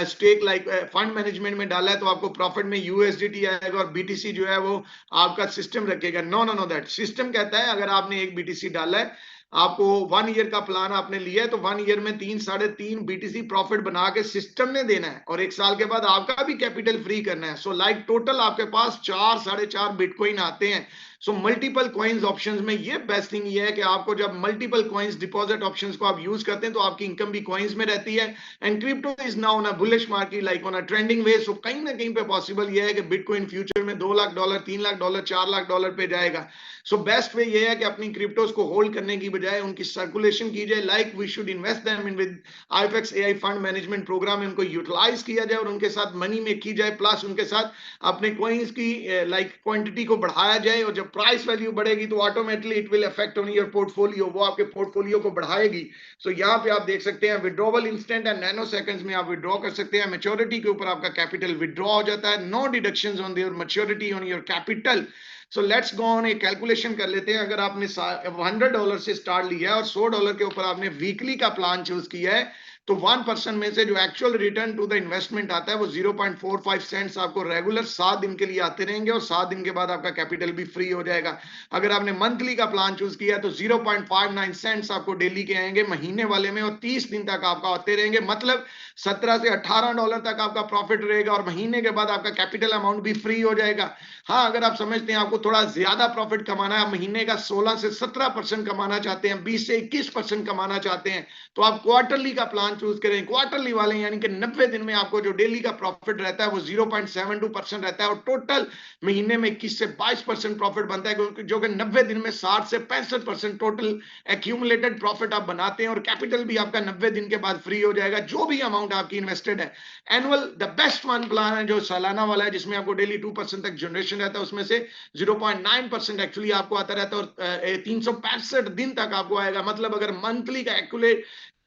stake like fund management में डाला है तो आपको प्रॉफिट में यूएसडीटी आएगा और बीटीसी जो है वो आपका सिस्टम रखेगा। No no no, that system कहता है अगर आपने एक बीटीसी डाला है, आपको 1 ईयर का प्लान आपने लिया है, तो 1 ईयर में 3-3.5 बीटीसी प्रॉफिट बना के सिस्टम ने देना है, और 1 साल के बाद आपका भी कैपिटल फ्री करना है। सो लाइक टोटल आपके पास 4-4.5 बिटकॉइन आते हैं। सो मल्टीपल कॉइन्स ऑप्शंस में ये बेस्ट थिंग ये है कि आपको जब मल्टीपल कॉइन्स डिपॉजिट ऑप्शंस को आप यूज करते हैं तो आपकी इनकम भी कॉइन्स में रहती है। And crypto is now on a bullish market, like on a trending way. So कहीं ना कहीं पे पॉसिबल ये है कि बिटकॉइन फ्यूचर में $2 लाख, $3 लाख, $4 लाख पे जाएगा। सो बेस्ट वे ये है कि अपनी क्रिप्टोस को होल्ड करने की बजाय उनकी सर्कुलेशन की जाए। Like we should invest them in with IFX AI fund management program, इनको यूटिलाइज किया जाए और उनके साथ मनी में की जाए, प्लस उनके साथ अपने कॉइन्स की लाइक क्वांटिटी को बढ़ाया जाए। और जब प्राइस वैल्यू बढ़ेगी तो automatically it will affect on your portfolio, वो आपके पोर्टफोलियो को बढ़ाएगी। सो यहाँ पे आप देख सकते हैं withdrawal instant and nano seconds में आप विड्रॉ कर सकते हैं। मैच्योरिटी के ऊपर आपका कैपिटल विड्रॉ हो जाता है, no deductions on your maturity on your capital. So let's go on, एक कैलकुलेशन कर लेते हैं। अगर आपने $100 से स्टार्ट लिया है और $100 के ऊपर आपने वीकली का प्लान चूज किया है, तो 1% में से जो actual return to the investment आता है वो 0.45 सेंट्स आपको रेगुलर 7 दिन के लिए आते रहेंगे, और 7 दिन के बाद आपका कैपिटल भी फ्री हो जाएगा। अगर आपने मंथली का प्लान चूज किया तो 0.59 सेंट्स आपको डेली के आएंगे महीने वाले में, और 30 दिन तक आपका आते रहेंगे। मतलब $17 से $18 तक आपका प्रॉफिट रहेगा, और महीने के बाद आपका कैपिटल अमाउंट भी फ्री हो जाएगा। हाँ, अगर आप समझते हैं आपको थोड़ा ज्यादा प्रॉफिट कमाना है, महीने का 16 से 17% कमाना चाहते हैं, 20 से 21% कमाना चाहते हैं, तो आप क्वार्टरली का प्लान चूज करें। क्वार्टरली वाले यानी कि 90 दिन में आपको जो डेली का प्रॉफिट रहता है वो 0.72% रहता है, और टोटल महीने में 21 से 22% प्रॉफिट बनता है, जो कि 90 दिन में 60 से 65% टोटल एक्यूमुलेटेड प्रॉफिट आप बनाते हैं, और कैपिटल भी आपका 90 दिन के बाद फ्री हो जाएगा, जो भी अमाउंट आपकी इन्वेस्टेड है। Annual the best one plan है जो सालाना वाला है, जिसमें आपको डेली 2% तक जनरेशन रहता है, उसमें से 0.9% एक्चुअली आपको आता रहता है, और 365 दिन तक आपको आएगा। मतलब अगर मंथली का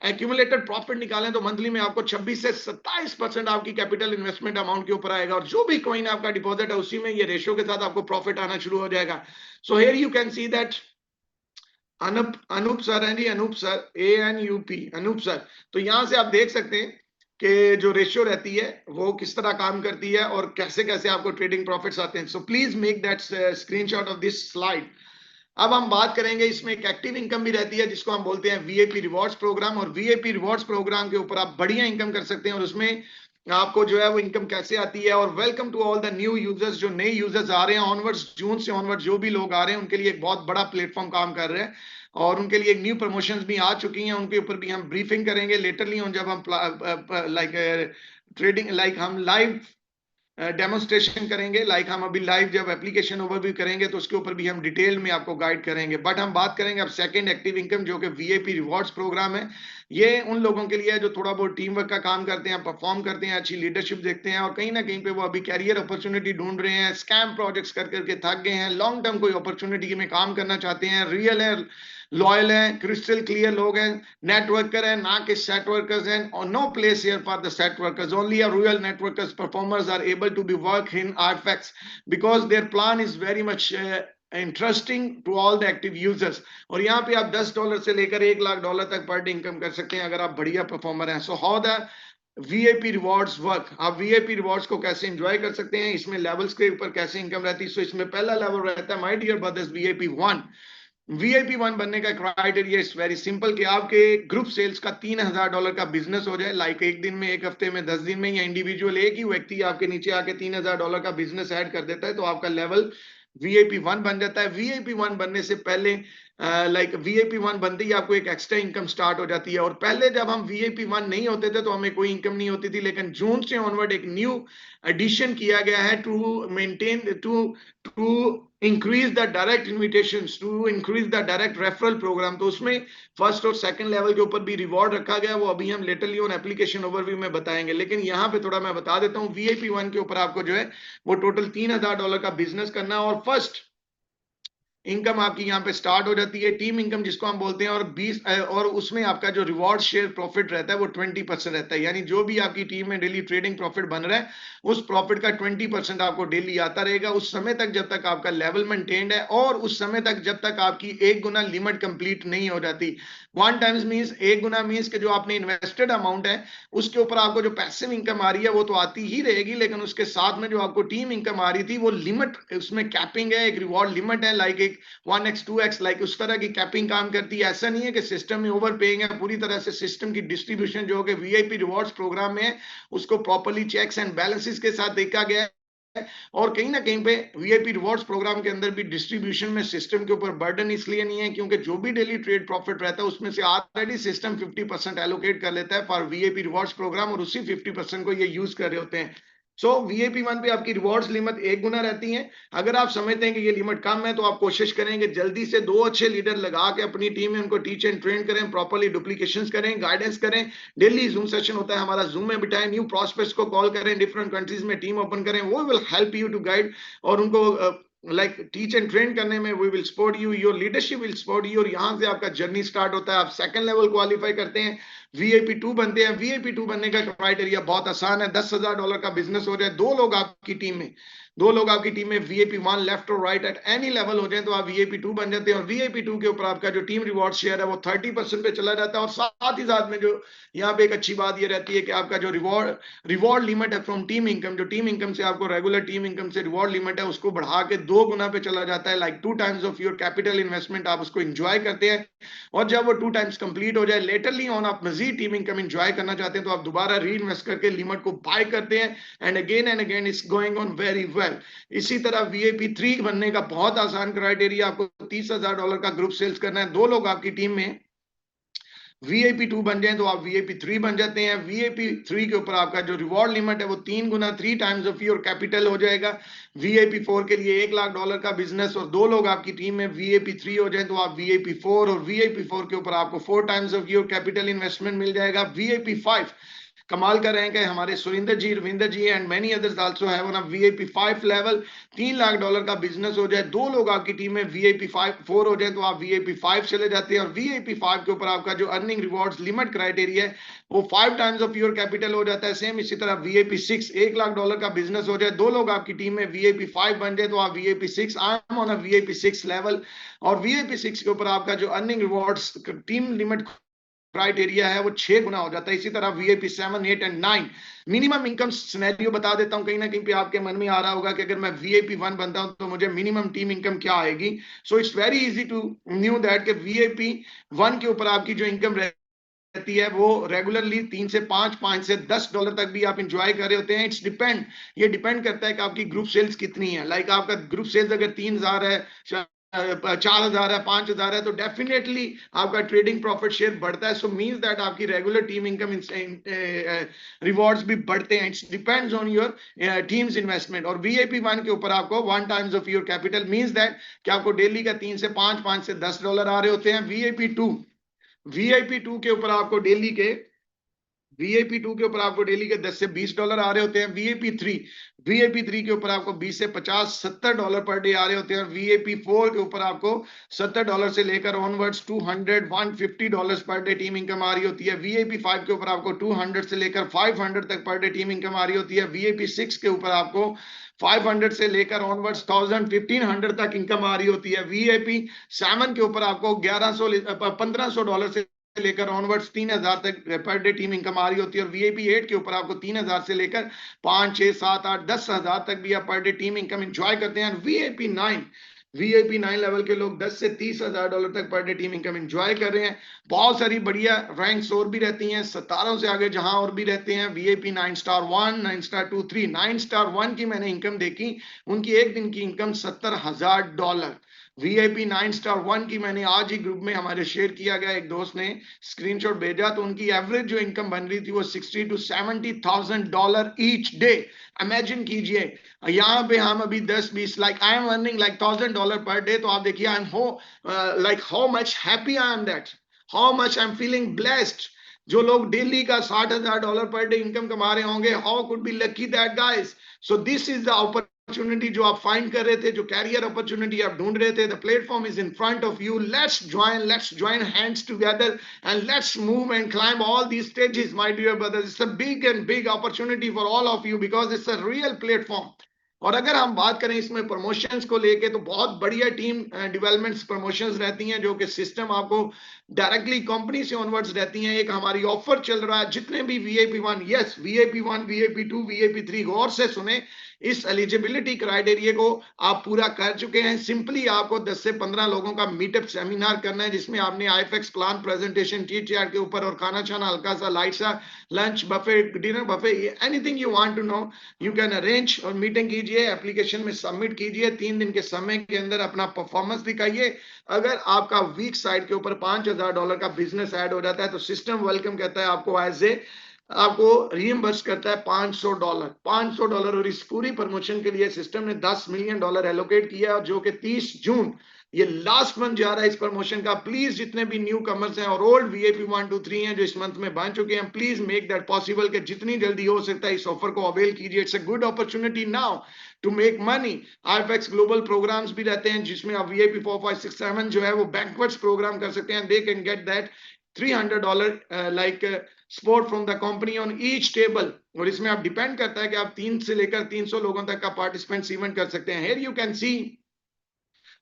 एक्यूमुलेटेड प्रॉफिट निकालें तो मंथली में आपको 26 से 27% आपकी कैपिटल इन्वेस्टमेंट अमाउंट के ऊपर आएगा, और जो भी कॉइन आपका डिपॉजिट है उसी में ये रेशियो के साथ आपको प्रॉफिट आना शुरू हो जाएगा। So here you can see that Anup sir है जी, Anup sir, ANUP, Anup sir. तो यहां से आप देख सकते हैं कि जो रेशियो रहती है वो किस तरह काम करती है और कैसे कैसे आपको ट्रेडिंग प्रॉफिट्स आते हैं। So please make that screenshot of this slide. अब हम बात करेंगे, इसमें एक एक्टिव इनकम भी रहती है जिसको हम बोलते हैं वीआईपी रिवॉर्ड्स प्रोग्राम, और वीआईपी रिवॉर्ड्स प्रोग्राम के ऊपर आप बढ़िया इनकम कर सकते हैं, और उसमें आपको जो है वो इनकम कैसे आती है। और welcome to all the new users, जो नए यूजर्स आ रहे हैं ऑनवर्ड्स, जून से ऑनवर्ड्स जो भी लोग आ रहे हैं उनके लिए एक बहुत बड़ा प्लेटफॉर्म काम कर रहे हैं, और उनके लिए एक न्यू प्रमोशंस भी आ चुकी हैं, उनके ऊपर भी हम ब्रीफिंग करेंगे लेटरली ऑन, जब हम लाइक ट्रेडिंग लाइक हम लाइव डेमोन्स्ट्रेशन करेंगे, लाइक हम अभी लाइव जब एप्लीकेशन ओवरव्यू करेंगे तो उसके ऊपर भी हम डिटेल में आपको गाइड करेंगे। बट हम बात करेंगे अब सेकंड एक्टिव इनकम, जो कि वीआईपी रिवॉर्ड्स प्रोग्राम है। ये उन लोगों के लिए है जो थोड़ा बहुत टीम वर्क का काम करते हैं, परफॉर्म करते हैं, अच्छी लीडरशिप देखते हैं, और कहीं ना कहीं पे वो अभी कैरियर अपॉर्चुनिटी ढूंढ रहे हैं, स्कैम प्रोजेक्ट्स कर करके थक गए हैं, लॉन्ग टर्म कोई अपॉर्चुनिटी में काम करना चाहते हैं, रियल है लॉयल हैं, क्रिस्टल क्लियर लोग हैं, नेटवर्कर हैं, ना कि सेट वर्कर्स हैं, और no place here for the set workers, only a royal networkers performers are able to be work in आरफैक्स because their plan is very much interesting to all the active users. और यहाँ पे आप $10 से लेकर $1,00,000 तक पर डे इनकम कर सकते हैं अगर आप बढ़िया परफॉर्मर हैं। So how the VIP rewards work, आप वीआईपी रिवॉर्ड्स को कैसे एंजॉय कर सकते हैं, इसमें लेवल्स के ऊपर कैसे इनकम रहती है। सो इसमें पहला लेवल रहता है my dear brothers VIP 1। VIP 1 बनने का क्राइटेरिया इज वेरी सिंपल कि आपके ग्रुप सेल्स का $3,000 का बिजनेस हो जाए, लाइक एक दिन में, एक हफ्ते में, 10 दिन में, या इंडिविजुअल एक ही व्यक्ति आपके नीचे आके $3,000 का बिजनेस ऐड कर देता है तो आपका लेवल वीआईपी 1 बन जाता है। वीआईपी 1 बनने से पहले लाइक वीआईपी 1 बनते ही आपको एक एक्स्ट्रा इनकम स्टार्ट हो जाती है। और पहले जब हम वीआईपी 1 नहीं होते थे तो हमें कोई इनकम नहीं होती थी, लेकिन जून से ऑनवर्ड एक न्यू एडिशन किया गया है to maintain to increase the direct invitations, to increase the direct referral program. तो उसमें फर्स्ट और सेकंड लेवल के ऊपर भी रिवॉर्ड रखा गया, वो अभी हम लेटरली ऑन एप्लीकेशन ओवरव्यू में बताएंगे। लेकिन यहाँ पे थोड़ा मैं बता देता हूँ, वीआईपी 1 के ऊपर आपको जो है वो टोटल $3,000 का बिजनेस करना है और फर्स्ट इनकम आपकी यहाँ पे स्टार्ट हो जाती है, टीम इनकम जिसको हम बोलते हैं। और 20 और उसमें आपका जो रिवॉर्ड शेयर प्रॉफिट रहता है वो 20% रहता है, यानी जो भी आपकी टीम में डेली ट्रेडिंग प्रॉफिट बन रहा है उस प्रॉफिट का 20% आपको डेली आता रहेगा उस समय तक जब तक आपका लेवल मेंटेन्ड है, और उस समय तक जब तक आपकी 1 गुना लिमिट कंप्लीट नहीं हो जाती। 1 टाइम्स मीन्स 1 गुना मीन्स कि जो आपने इन्वेस्टेड अमाउंट है उसके ऊपर आपको जो पैसिव इनकम आ रही है वो तो आती ही रहेगी, लेकिन उसके साथ में जो आपको टीम इनकम आ रही थी वो लिमिट, उसमें कैपिंग है, एक रिवॉर्ड लिमिट है, लाइक एक 1x 2x, लाइक उस तरह की कैपिंग काम करती है। ऐसा नहीं है कि सिस्टम में ओवर पेइंग है, पूरी तरह से सिस्टम की डिस्ट्रीब्यूशन जो कि वीआईपी रिवॉर्ड्स प्रोग्राम में है उसको प्रॉपर्ली चेक्स एंड बैलेंसेस के साथ देखा गया है। और कहीं ना कहीं पे वीआईपी रिवॉर्ड्स प्रोग्राम के अंदर भी डिस्ट्रीब्यूशन में सिस्टम के ऊपर बर्डन इसलिए नहीं है क्योंकि जो भी डेली ट्रेड प्रॉफिट रहता है उसमें से ऑलरेडी सिस्टम 50% एलोकेट कर लेता है फॉर वीआईपी रिवॉर्ड्स प्रोग्राम, और उसी 50% को ये यूज कर रहे होते हैं। सो वीआईपी 1 पे आपकी रिवॉर्ड्स लिमिट 1 गुना रहती है। अगर आप समझते हैं कि ये लिमिट कम है तो आप कोशिश करेंगे जल्दी से 2 अच्छे लीडर लगा के अपनी टीम में उनको टीच एंड ट्रेन करें, प्रॉपर्ली डुप्लीकेशंस करें, गाइडेंस करें। डेली जूम सेशन होता है हमारा, जूम में बिठाएं, न्यू प्रॉस्पेक्ट्स को कॉल करें, डिफरेंट कंट्रीज में टीम ओपन करें, वो will help you to guide और उनको लाइक टीच एंड ट्रेन करने में we will support you, your leadership will support you. और यहाँ से आपका जर्नी स्टार्ट होता है, आप सेकंड लेवल क्वालिफाई करते हैं, वीआईपी 2 बनते हैं। वीआईपी 2 बनने का क्राइटेरिया बहुत आसान है, $10,000 का बिजनेस हो जाए, 2 लोग आपकी टीम में, 2 लोग आपकी टीम में वीआईपी 1 लेफ्ट और राइट एट एनी लेवल हो जाए तो आप वीआईपी 2 बन जाते हैं। और वीआईपी 2 के ऊपर आपका जो टीम रिवॉर्ड शेयर है वो 30% पे चला जाता है। और साथ ही साथ में जो यहाँ पे एक अच्छी बात ये रहती है कि आपका जो रिवॉर्ड लिमिट है फ्रॉम टीम इनकम, जो टीम इनकम से आपको रेगुलर टीम इनकम से रिवॉर्ड लिमिट है उसको बढ़ा के 2 गुना पे चला जाता है, like 2 times of your capital investment, आप उसको एंजॉय करते हैं। और जब वो 2 टाइम्स कंप्लीट हो जाए लेटरली ऑन, आप मजीद टीम इनकम एंजॉय करना चाहते हैं तो आप दोबारा री इन्वेस्ट करके लिमिट को बाय करते हैं, and again it's going on very well. इसी तरह वीआईपी 3 बनने का बहुत आसान क्राइटेरिया, आपको $30,000 का ग्रुप सेल्स करना है, 2 लोग आपकी टीम में वीआईपी 2 बन जाए तो आप वीआईपी 3 बन जाते हैं। वीआईपी 3 के ऊपर आपका जो रिवॉर्ड लिमिट है वो 3 गुना, 3 टाइम्स ऑफ योर कैपिटल हो जाएगा। वीआईपी 4 के लिए $1,00,000 का बिजनेस और 2 लोग आपकी टीम में वीआईपी 3 हो जाए तो आप वीआईपी 4, और वीआईपी 4 के ऊपर आपको 4 times of your capital investment मिल जाएगा। वीआईपी 5 कमाल का रैंक है, हमारे Surendra ji, Ravinder ji and many others also have on VIP 5 level. $3,00,000 का बिजनेस हो जाए, 2 लोग आपकी टीम में वीआईपी 4 हो जाए तो आप वीआईपी 5 चले जाते हैं। और वीआईपी 5 के ऊपर आपका जो अर्निंग रिवॉर्ड्स लिमिट क्राइटेरिया है वो 5 टाइम्स ऑफ योर कैपिटल हो जाता है। सेम इसी तरह वीआईपी 6, $1,00,000 का बिजनेस हो जाए, 2 लोग आपकी टीम में वीआईपी 5 बन जाए तो आप VIP 6, I am on VIP 6 level. और वीआईपी 6 के ऊपर आपका जो earning rewards team limit criteria है वो 6 गुना हो जाता है। इसी तरह VIP 7, 8 and 9 minimum income scenario बता देता हूं, कहीं ना कहीं पे आपके मन में आ रहा होगा कि अगर मैं वीआईपी 1 बनता हूं तो मुझे मिनिमम टीम इनकम क्या आएगी। So it's very easy to know that कि वीआईपी 1 के ऊपर आपकी जो इनकम रहती है वो रेगुलरली 3 से 5 से $10 तक भी आप इंजॉय कर रहे होते हैं। इट्स डिपेंड, ये डिपेंड करता है कि आपकी ग्रुप सेल्स कितनी है। लाइक आपका ग्रुप सेल्स अगर 3,000 है, 4,000 है, 5,000 है तो डेफिनेटली आपका ट्रेडिंग प्रॉफिट शेयर बढ़ता है। सो मींस दैट आपकी रेगुलर टीम इनकम रिवॉर्ड्स भी बढ़ते हैं। It's depends on your teams investment. और वीआईपी 1 के ऊपर आपको 1 times of your capital means that कि आपको डेली का 3 से 5 से $10 आ रहे होते हैं। वीआईपी 2 के ऊपर आपको डेली के VIP 2 के ऊपर आपको डेली के 10 से 20 डॉलर आ रहे होते हैं। VIP 3 के ऊपर आपको 20 से 50 70 डॉलर पर डे आ रहे होते हैं। VIP 4 के ऊपर आपको 70 डॉलर से लेकर onwards 200 150 dollar per day team income आ रही होती है। VIP 5 के ऊपर आपको 200 से लेकर 500 तक पर डे टीम इनकम आ रही होती है। VIP 6 के ऊपर आपको 500 से लेकर ऑनवर्ड्स 1000 1500 तक इनकम आ रही होती है। VIP 7 के ऊपर आपको 1500 डॉलर से लेकर ऑनवर्ड्स 3000 तक पर डे टीम इनकम आ रही होती है। और VIP 8 के ऊपर आपको 3000 से लेकर 5 6 7 8 10,000 तक भी आप पर डे टीम इनकम एंजॉय करते हैं। VIP 9 लेवल के लोग 10 से 30,000 डॉलर तक पर डे टीम इनकम एंजॉय कर रहे हैं। बहुत सारी बढ़िया रैंक्स और भी रहती हैं, 17 से आगे जहां और भी रहते हैं। VIP 9 स्टार 1 9 स्टार 2 3 9 स्टार 1 की मैंने इनकम देखी, उनकी एक दिन की इनकम $70,000। VIP 9 स्टार 1 की मैंने आज ही ग्रुप में हमारे शेयर किया गया, एक दोस्त ने स्क्रीनशॉट भेजा, तो उनकी एवरेज जो इनकम बन रही थी वो 60 to 70,000 dollar each day. Imagine कीजिए, यहाँ पे हम अभी 10-20 like I am earning like $1,000 per day. तो आप देखिए I am like how much happy I am that, how much I am feeling blessed. जो लोग डेली का $60,000 पर डे इनकम कमा रहे होंगे, how could be lucky that guys. So this is the opportunity जो आप फाइंड कर रहे थे, जो कैरियर अपॉर्चुनिटी आप ढूंढ रहे थे। The platform is in front of you. Let's join hands together and let's move and climb all these stages my dear brothers. It's a big opportunity for all of you because it's a real platform. और अगर हम बात करें इसमें प्रमोशंस को लेके, तो बहुत बढ़िया टीम डेवलपमेंट्स प्रमोशंस रहती हैं, जो कि सिस्टम आपको डायरेक्टली कंपनी से ऑनवर्ड्स रहती हैं। एक हमारी ऑफर चल रहा है, जितने भी VIP 1 yes VIP 1 VIP 2 VIP 3 गौर से सुने, इस एलिजिबिलिटी क्राइटेरिया को आप पूरा कर चुके हैं। सिंपली आपको 10 से 15 लोगों का मीटअप सेमिनार करना है, जिसमें आपने IFX plan presentation chit chat के ऊपर और खाना छाना हल्का सा लाइट सा lunch buffet dinner buffet anything you want to know you can arrange. और मीटिंग कीजिए, एप्लीकेशन में सबमिट कीजिए, 3 दिन के समय के अंदर अपना परफॉर्मेंस दिखाइए। अगर आपका वीक साइड के ऊपर $5,000 का बिजनेस ऐड हो जाता है, तो सिस्टम वेलकम कहता है आपको आपको रिइंबर्स करता है $500। और इस पूरी प्रमोशन के लिए सिस्टम ने $10 मिलियन एलोकेट किया, जो कि 30 जून ये लास्ट मंथ जा रहा है इस प्रमोशन का। प्लीज जितने भी न्यू कमर्स हैं और ओल्ड VIP 1 2 3 हैं जो इस मंथ में बन चुके हैं, प्लीज मेक दैट पॉसिबल कि जितनी जल्दी हो सकता है इस ऑफर को अवेल कीजिए। It's a good opportunity now to make money. IFX global programs भी रहते हैं, जिसमें आप VIP 4 5 6 7 जो है वो बैंक्वेट्स प्रोग्राम कर सकते हैं। They can get that $300 like support from the company on each table. और इसमें आप डिपेंड करता है कि आप 3 से लेकर 300 लोगों तक का पार्टिसिपेंट्स इवेंट कर सकते हैं। हियर यू कैन सी।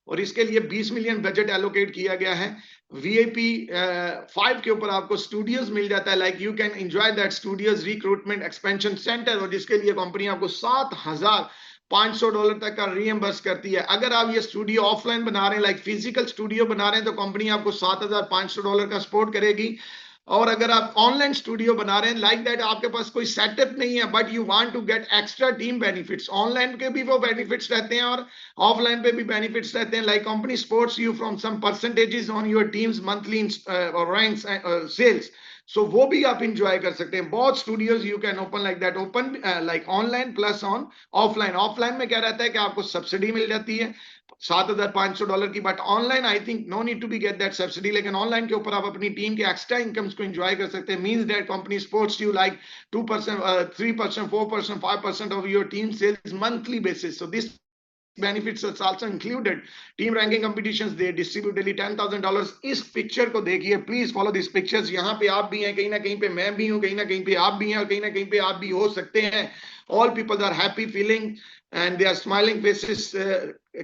और इसके लिए 20 मिलियन बजट एलोकेट किया गया है। VIP 5 के ऊपर आपको स्टूडियोज मिल जाता है, like you can enjoy that studios recruitment expansion centre, और जिसके लिए कंपनी आपको $7,500 तक का रीएम्बर्स करती है। अगर आप ये स्टूडियो ऑफलाइन बना रहे हैं, लाइक फिजिकल स्टूडियो बना रहे हैं, तो कंपनी आपको $7,500 का सपोर्ट करेगी। और अगर आप ऑनलाइन स्टूडियो बना रहे हैं लाइक दैट, आपके पास कोई सेटअप नहीं है but you want to get extra team benefits, online के भी वो बेनिफिट्स रहते हैं और ऑफलाइन पे भी बेनिफिट्स रहते हैं। Like company supports you from some percentages on your teams monthly और रैंक्स सेल्स, सो वो भी आप इंजॉय कर सकते हैं। बहुत studios you can open like that, open like online plus on offline. Offline में क्या रहता है कि आपको सब्सिडी मिल जाती है $7,500 की, but online I think no need to be get that subsidy. लेकिन ऑनलाइन के ऊपर आप अपनी टीम के एक्स्ट्रा इनकम्स को एंजॉय कर सकते हैं। Means that company supports you like 2% 3% 4% 5% of your team sales monthly basis. So this benefits are also included. Team ranking competitions, they distribute daily $10,000. इस पिक्चर को देखिए, प्लीज फॉलो दिस पिक्चर्स। यहाँ पे आप भी हैं, कहीं ना कहीं पे मैं भी हूँ, कहीं ना कहीं पे आप भी हैं, और कहीं ना कहीं पे आप भी हो सकते हैं। All people are happy feeling and they are smiling faces,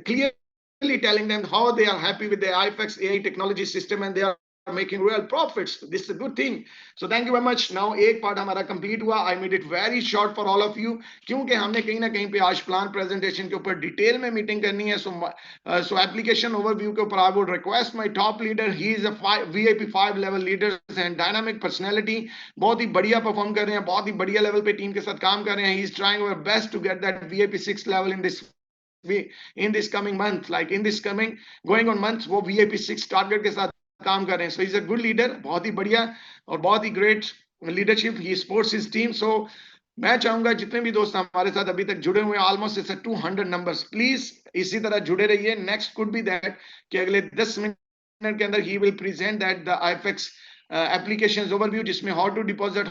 clearly telling them how they are happy with the IFX AI technology system and they are making real profits. This is a good thing. So thank you very much. Now एक पार्ट हमारा कंप्लीट हुआ। I made it very short for all of you, क्योंकि हमने कहीं ना कहीं पे आज प्लान प्रेजेंटेशन के ऊपर डिटेल में मीटिंग करनी है। So एप्लीकेशन ओवरव्यू के ऊपर I would request my top leader. He is a VIP 5 level leader and dynamic personality. बहुत ही बढ़िया परफॉर्म कर रहे हैं, बहुत ही बढ़िया लेवल पे टीम के साथ काम कर रहे हैं। He is trying our best to get that VIP 6 level in this coming month, like in this coming going on months, वो VIP 6 टारगेट के साथ काम कर रहे हैं। So is a good leader, बहुत ही बढ़िया और बहुत ही ग्रेट लीडरशिप, ही सपोर्ट्स हिज टीम। सो मैं चाहूंगा जितने भी दोस्त हमारे साथ अभी तक जुड़े हुए हैं, ऑलमोस्ट इट्स 200 नंबर्स, प्लीज इसी तरह जुड़े रहिए। नेक्स्ट कुड बी दैट कि अगले 10 मिनट के अंदर ही will present that the IFX application overview, जिसमें how to deposit,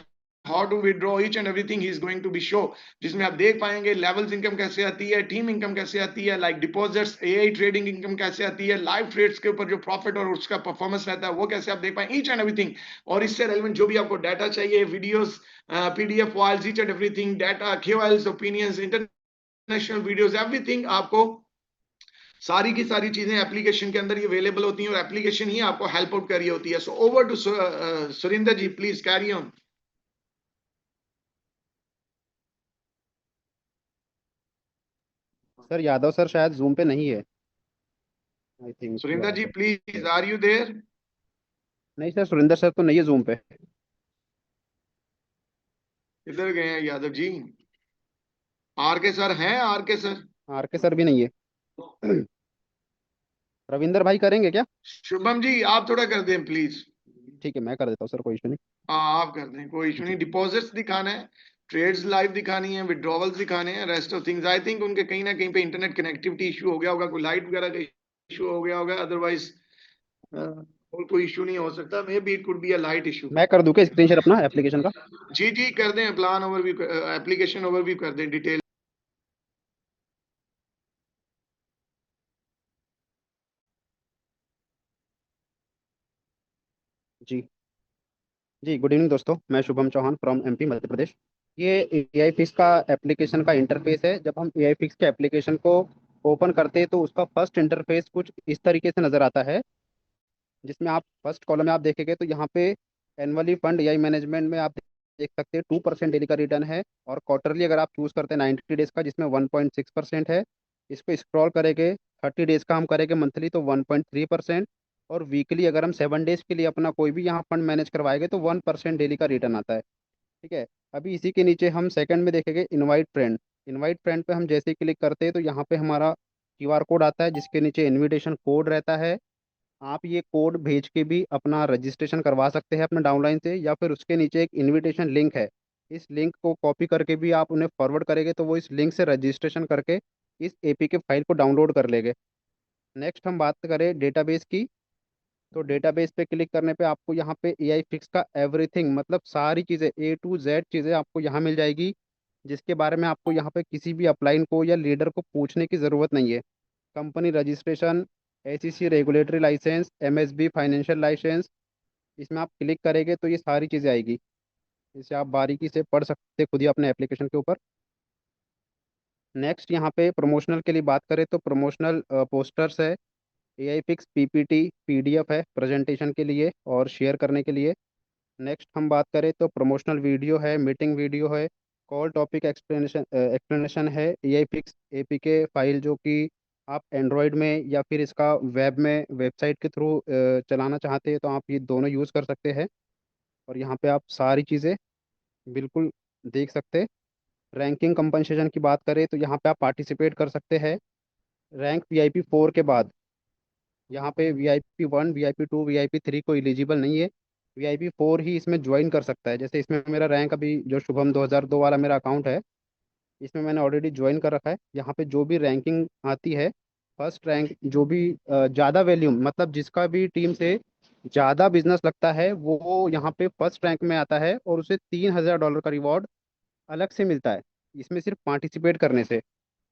how to withdraw, each and everything ही is going to be show, जिसमें आप देख पाएंगे लेवल्स इनकम कैसे आती है, टीम इनकम कैसे आती है, like deposits, AI trading income कैसे आती है, लाइव ट्रेड्स के ऊपर जो प्रॉफिट और उसका परफॉर्मेंस रहता है वो कैसे आप देख पाए, ईच एंड एवरीथिंग। और इससे रेलेवेंट जो भी आपको डाटा चाहिए, videos, PDF files, each and everything, data, क्यूएल्स, ओपिनियंस, इंटरनेशनल वीडियोस, एवरीथिंग आपको सारी की सारी चीजें एप्लीकेशन के अंदर ही अवेलेबल होती हैं और एप्लीकेशन ही आपको हेल्प आउट कर रही होती है। So over to Surinder ji, please carry on. Sir Yadav sir शायद जूम पे नहीं है, I think Surinder ji Yadav. Please, are you there? नहीं सर, सुरेंद्र सर तो नहीं है जूम पे। किधर गए हैं Yadav ji? R K sir हैं? R K sir? R K sir भी नहीं है। रविंदर भाई करेंगे क्या? शुभम जी आप थोड़ा कर दें प्लीज। ठीक है, मैं कर देता हूँ सर, कोई इशू नहीं। हाँ आप कर दें, कोई इशू जी। नहीं। डिपॉजिट्स दिखाना है, ट्रेड्स लाइव दिखानी है, विड्रॉवल्स दिखाने हैं, rest of things I think उनके कहीं ना कहीं पे इंटरनेट कनेक्टिविटी इशू हो गया होगा, कोई लाइट वगैरह का इशू हो गया होगा, अदरवाइज और कोई इशू नहीं हो सकता। May be it could be a light issue. मैं कर दूँ क्या स्क्रीन शेयर अपना एप्लीकेशन का? जी जी कर दें, प्लान ओवरव्यू, एप्लीकेशन ओवरव्यू कर दें डिटेल। जी। जी, गुड इवनिंग दोस्तों, मैं शुभम चौहान फ्रॉम एमपी मध्य प्रदेश। ये एआई फिक्स का एप्लीकेशन का इंटरफेस है। जब हम एआई फिक्स के एप्लीकेशन को ओपन करते हैं तो उसका फर्स्ट इंटरफेस कुछ इस तरीके से नज़र आता है, जिसमें आप फर्स्ट कॉलम में आप देखेंगे तो यहाँ पे एनुअली फंड एआई मैनेजमेंट में आप देख सकते हैं 2% डेली का रिटर्न है। और क्वार्टरली अगर आप चूज़ करते हैं 90 डेज का, जिसमें 1.6% है। इसको स्क्रॉल करेंगे 30 डेज का हम करेंगे मंथली तो 1.3%। और वीकली अगर हम 7 डेज के लिए अपना कोई भी यहाँ फंड मैनेज करवाएंगे तो 1% डेली का रिटर्न आता है। ठीक है। अभी इसी के नीचे हम सेकंड में देखेंगे इनवाइट फ्रेंड। इनवाइट फ्रेंड पे हम जैसे ही क्लिक करते हैं तो यहाँ पे हमारा क्यूआर कोड आता है, जिसके नीचे इनविटेशन कोड रहता है। आप ये कोड भेज के भी अपना रजिस्ट्रेशन करवा सकते हैं अपने डाउनलाइन से, या फिर उसके नीचे एक इनविटेशन लिंक है। इस लिंक को कॉपी करके भी आप उन्हें फॉरवर्ड करेंगे तो वो इस लिंक से रजिस्ट्रेशन करके इस एपीके फाइल को डाउनलोड कर लेंगे। नेक्स्ट हम बात करें डेटाबेस की, तो डेटाबेस पे क्लिक करने पे आपको यहाँ पे एआई फिक्स का एवरीथिंग, मतलब सारी चीज़ें A to Z चीज़ें आपको यहाँ मिल जाएगी, जिसके बारे में आपको यहाँ पे किसी भी अपलाइन को या लीडर को पूछने की ज़रूरत नहीं है। Company registration, ACC regulatory license, MSB financial license, इसमें आप क्लिक करेंगे तो ये सारी चीज़ें आएगी। इसे आप बारीकी से पढ़ सकते हैं खुद ही अपने एप्लीकेशन के ऊपर। नेक्स्ट यहाँ पे प्रमोशनल के लिए बात करें तो प्रमोशनल पोस्टर्स है, एआई फिक्स पीपीटी पीडीएफ है प्रेजेंटेशन के लिए और शेयर करने के लिए। नेक्स्ट हम बात करें तो प्रमोशनल वीडियो है, मीटिंग वीडियो है, कॉल टॉपिक एक्सप्लेनेशन एक्सप्लेनेशन है, एआई फिक्स एपीके फाइल जो कि आप एंड्रॉयड में या फिर इसका वेब में वेबसाइट के थ्रू चलाना चाहते हैं तो आप ये दोनों यूज़ कर सकते हैं। और यहाँ पे आप सारी चीज़ें बिल्कुल देख सकते हैं। रैंकिंग कंपनसेशन की बात करें तो यहाँ पे आप पार्टिसिपेट कर सकते हैं रैंक VIP 4 के बाद। यहाँ पे VIP 1, VIP 2, VIP 3 को एलिजिबल नहीं है। VIP 4 ही इसमें ज्वाइन कर सकता है। जैसे इसमें मेरा रैंक अभी जो शुभम 2002 वाला मेरा अकाउंट है, इसमें मैंने ऑलरेडी ज्वाइन कर रखा है। यहाँ पे जो भी रैंकिंग आती है, फर्स्ट रैंक जो भी ज़्यादा वैल्यूम, मतलब जिसका भी टीम से ज़्यादा बिजनेस लगता है वो यहाँ पे फर्स्ट रैंक में आता है और उसे $3000 का रिवॉर्ड अलग से मिलता है, इसमें सिर्फ पार्टिसिपेट करने से।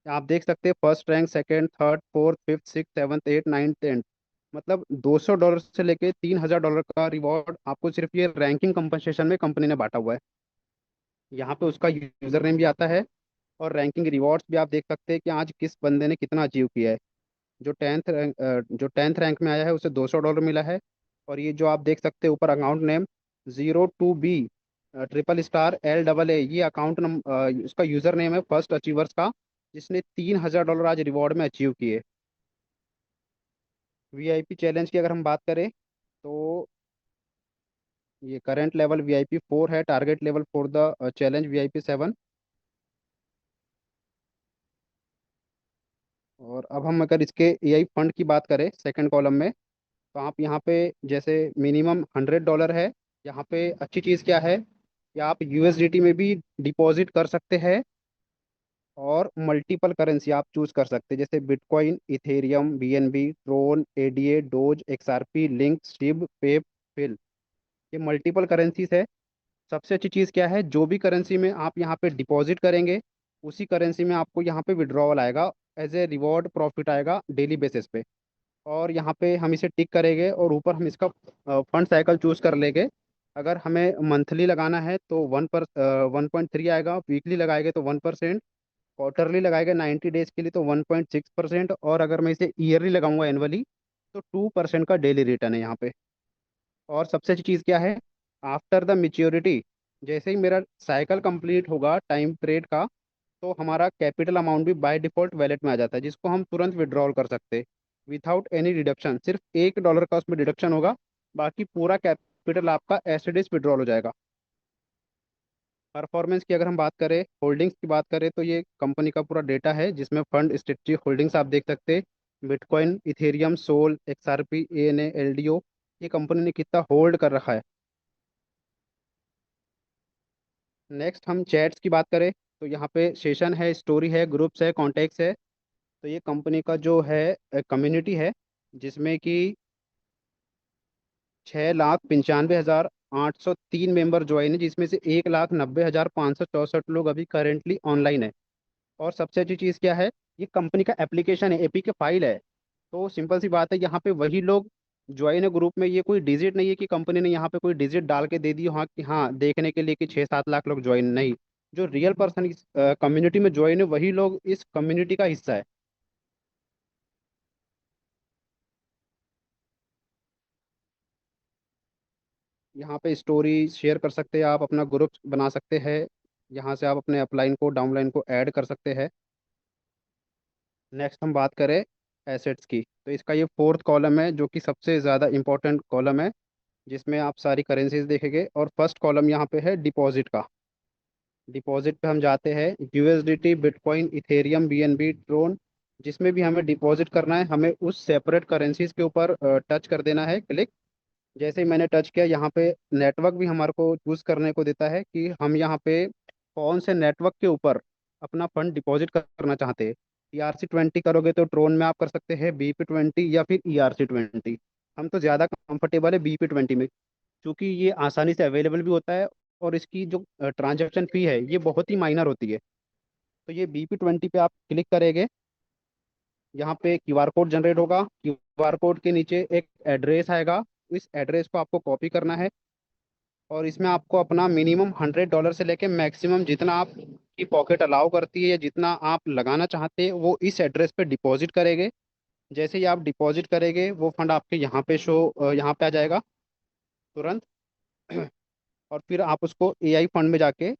आप देख सकते हैं first rank, second, third, fourth, fifth, six, seventh, eight, ninth, tenth, मतलब $200 से लेके $3000 का रिवॉर्ड आपको सिर्फ ये रैंकिंग कंपनसेशन में कंपनी ने बांटा हुआ है। यहाँ पे उसका यूजर नेम भी आता है और रैंकिंग रिवॉर्ड्स भी आप देख सकते हैं कि आज किस बंदे ने कितना अचीव किया है। जो टेंथ रैंक में आया है उसे $200 मिला है। और ये जो आप देख सकते हैं ऊपर account name 02B SSSR LAA, ये अकाउंट उसका यूजर नेम है फर्स्ट अचीवर्स का, जिसने $3000 आज रिवॉर्ड में अचीव किए। वीआईपी चैलेंज की अगर हम बात करें तो ये करंट लेवल VIP 4 है, target level for the challenge VIP 7। और अब हम अगर इसके एआई फंड की बात करें सेकंड कॉलम में, तो आप यहाँ पे जैसे मिनिमम $100 है। यहाँ पे अच्छी चीज़ क्या है कि आप USDT में भी डिपॉजिट कर सकते हैं और मल्टीपल करेंसी आप चूज कर सकते हैं, जैसे Bitcoin, Ethereum, BNB, Tron, ADA, Doge, XRP, Link, Shib, पे, फिल। ये मल्टीपल करेंसीज है। सबसे अच्छी चीज़ क्या है, जो भी करेंसी में आप यहाँ पे डिपॉजिट करेंगे उसी करेंसी में आपको यहाँ पे विड्रॉवल आएगा, एज ए रिवॉर्ड प्रॉफिट आएगा डेली बेसिस पे। और यहाँ पे हम इसे टिक करेंगे और ऊपर हम इसका फंड साइकिल चूज कर लेंगे। अगर हमें मंथली लगाना है तो 1.3 आएगा, वीकली लगाएंगे तो 1%, क्वार्टरली लगाएंगे 90 डेज के लिए तो 1.6%, और अगर मैं इसे ईयरली लगाऊंगा एनुअली तो 2% का डेली रिटर्न है यहाँ पे। और सबसे अच्छी चीज़ क्या है, आफ्टर द मेच्योरिटी, जैसे ही मेरा साइकिल कंप्लीट होगा टाइम पीरियड का, तो हमारा कैपिटल अमाउंट भी बाय डिफॉल्ट वैलेट में आ जाता है, जिसको हम तुरंत विड्रॉल कर सकते हैं विदाउट एनी डिडक्शन। सिर्फ $1 का उसमें डिडक्शन होगा, बाकी पूरा कैपिटल आपका एज इट इज विड्रॉल हो जाएगा। परफॉर्मेंस की अगर हम बात करें, होल्डिंग्स की बात करें, तो ये कंपनी का पूरा डेटा है जिसमें फंड स्ट्रेटजी होल्डिंग्स आप देख सकते हैं, Bitcoin, Ethereum, Sol, XRP, ANA, LDO, ये कंपनी ने कितना होल्ड कर रखा है। नेक्स्ट हम चैट्स की बात करें तो यहाँ पे सेशन है, स्टोरी है, ग्रुप्स है, कॉन्टेक्ट्स है। तो ये कंपनी का जो है कम्युनिटी है, जिसमें कि 6,95,803 मेंबर ज्वाइन है, जिसमें से 1,90,564 लोग अभी करेंटली ऑनलाइन है। और सबसे अच्छी चीज़ क्या है, ये कंपनी का एप्लीकेशन है, APK फाइल है। तो सिंपल सी बात है, यहाँ पे वही लोग ज्वाइन है ग्रुप में। ये कोई डिजिट नहीं है कि कंपनी ने यहाँ पे कोई डिजिट डाल के दे दी हाँ कि हाँ देखने के लिए कि 6-7 लाख लोग ज्वाइन, नहीं। जो रियल पर्सन इस कम्युनिटी में ज्वाइन है वही लोग इस कम्युनिटी का हिस्सा है। यहाँ पे स्टोरी शेयर कर सकते हैं आप, अपना ग्रुप बना सकते हैं, यहाँ से आप अपने अपलाइन को डाउनलाइन को ऐड कर सकते हैं। नेक्स्ट हम बात करें एसेट्स की, तो इसका ये फोर्थ कॉलम है जो कि सबसे ज़्यादा इंपॉर्टेंट कॉलम है, जिसमें आप सारी करेंसीज देखेंगे। और फर्स्ट कॉलम यहाँ पे है डिपॉजिट का। डिपॉजिट पे हम जाते हैं, USDT, Bitcoin, Ethereum, BNB, Tron, जिसमें भी हमें डिपॉजिट करना है हमें उस सेपरेट करेंसीज के ऊपर टच कर देना है, क्लिक। जैसे ही मैंने टच किया, यहाँ पे नेटवर्क भी हमारे को चूज करने को देता है कि हम यहाँ पे कौन से नेटवर्क के ऊपर अपना फंड डिपॉजिट करना चाहते हैं। ERC20 करोगे तो ट्रोन में आप कर सकते हैं, BP20 या फिर ERC20। हम तो ज़्यादा कंफर्टेबल है BP20 में, क्योंकि ये आसानी से अवेलेबल भी होता है और इसकी जो ट्रांजैक्शन फ़ी है ये बहुत ही माइनर होती है। तो ये BP20 पे आप क्लिक करेंगे, यहाँ पे QR कोड जनरेट होगा, QR कोड के नीचे एक एड्रेस आएगा, इस एड्रेस को आपको कॉपी करना है। और इसमें आपको अपना मिनिमम $100 से लेके मैक्सिमम जितना आप की पॉकेट अलाउ करती है या जितना आप लगाना चाहते हैं वो इस एड्रेस पे डिपॉजिट करेंगे। जैसे ही आप डिपॉजिट करेंगे वो फंड आपके यहाँ पे यहाँ पे आ जाएगा तुरंत। और फिर आप उसको AI फंड में जाके,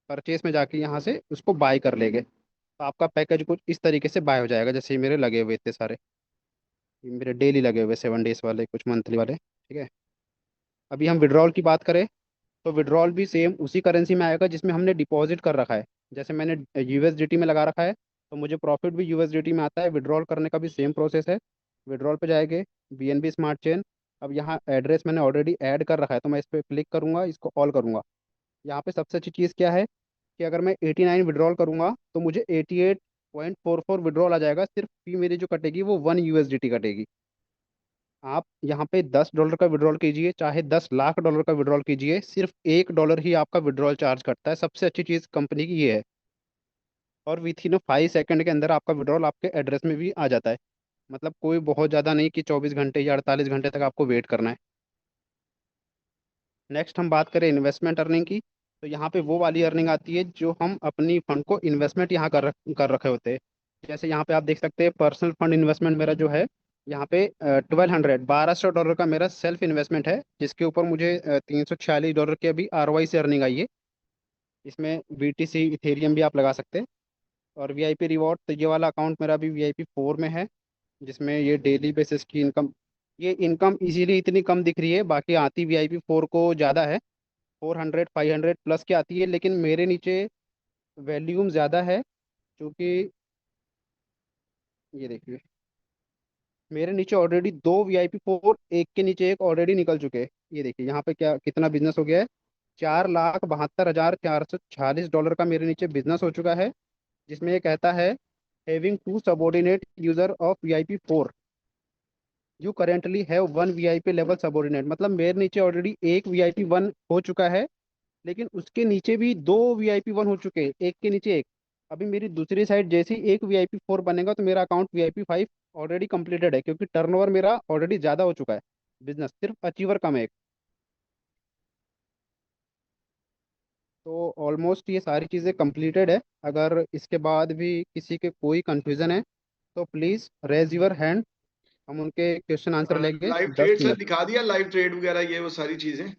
परचेस में जाके यहाँ से उसको बाय कर लेंगे, तो आपका पैकेज कुछ इस तरीके से बाय हो जाएगा। जैसे ये मेरे लगे हुए इतने सारे, ये मेरे डेली लगे हुए 7 डेज वाले, कुछ मंथली वाले, ठीक है। अभी हम विड्रॉल की बात करें तो विड्रॉल भी सेम उसी करेंसी में आएगा जिसमें हमने डिपॉजिट कर रखा है। जैसे मैंने USDT में लगा रखा है तो मुझे प्रॉफिट भी USDT में आता है। विड्रॉल करने का भी सेम प्रोसेस है, विड्रॉल पे जाएंगे, BNB स्मार्ट चेन। अब यहाँ एड्रेस मैंने ऑलरेडी ऐड कर रखा है तो मैं इस पर क्लिक करूँगा, इसको ऑल करूँगा। यहाँ पे सबसे अच्छी चीज़ क्या है कि अगर मैं 89 विड्रॉल करूँगा तो मुझे 88.44 विड्रॉल आ जाएगा। सिर्फ फी मेरी जो कटेगी वो 1 USDT कटेगी। आप यहाँ पे $10 का विड्रॉल कीजिए चाहे $10 लाख का विड्रॉल कीजिए, सिर्फ $1 ही आपका विड्रॉल चार्ज कटता है। सबसे अच्छी चीज़ कंपनी की ये है। और विथ इन 5 सेकंड के अंदर आपका विड्रॉल आपके एड्रेस में भी आ जाता है। मतलब कोई बहुत ज़्यादा नहीं कि 24 घंटे या 48 घंटे तक आपको वेट करना है। नेक्स्ट हम बात करें इन्वेस्टमेंट अर्निंग की, तो यहाँ पे वो वाली अर्निंग आती है जो हम अपनी फंड को इन्वेस्टमेंट यहाँ कर रखे होते हैं। जैसे यहाँ पे आप देख सकते हैं पर्सनल फंड इन्वेस्टमेंट मेरा जो है यहाँ पे 1200 का मेरा सेल्फ इन्वेस्टमेंट है, जिसके ऊपर मुझे $346 की अभी ROI से अर्निंग आई है। इसमें BTC, इथेरियम भी आप लगा सकते हैं। और VIP रिवॉर्ड, तो ये वाला अकाउंट मेरा अभी VIP 4 में है, जिसमें ये डेली बेसिस की इनकम, ये इनकम इजीली इतनी कम दिख रही है, बाकी आती VIP 4 को ज़्यादा है, 400 500 प्लस की आती है। लेकिन मेरे नीचे वैल्यूम ज़्यादा है, क्योंकि ये देखिए मेरे नीचे ऑलरेडी 2 VIP 4, एक के नीचे एक ऑलरेडी निकल चुके हैं। ये देखिए यहाँ पे क्या कितना बिजनेस हो गया है, $4,72,446 का मेरे नीचे बिजनेस हो चुका है। जिसमें ये कहता है having 2 subordinate user of VIP 4, you currently have 1 VIP level subordinate. मतलब मेरे नीचे ऑलरेडी एक VIP 1 हो चुका है लेकिन उसके नीचे भी दो VIP 1 हो चुके हैं, एक के नीचे एक। अभी मेरी दूसरी साइड जैसे ही एक VIP 4 बनेगा तो मेरा अकाउंट VIP 5 ऑलरेडी कंप्लीटेड है, क्योंकि टर्नओवर मेरा ऑलरेडी ज़्यादा हो चुका है। बिजनेस सिर्फ अचीवर कम है एक। तो ऑलमोस्ट ये सारी चीज़ें कंप्लीटेड है। अगर इसके बाद भी किसी के कोई कंफ्यूजन है तो प्लीज़ रेज योर हैंड, हम उनके क्वेश्चन आंसर लेंगे लाइव दस ट्रेड सर मिनट दिखा दिया, लाइव ट्रेड वगैरह ये वो सारी चीजें। अ,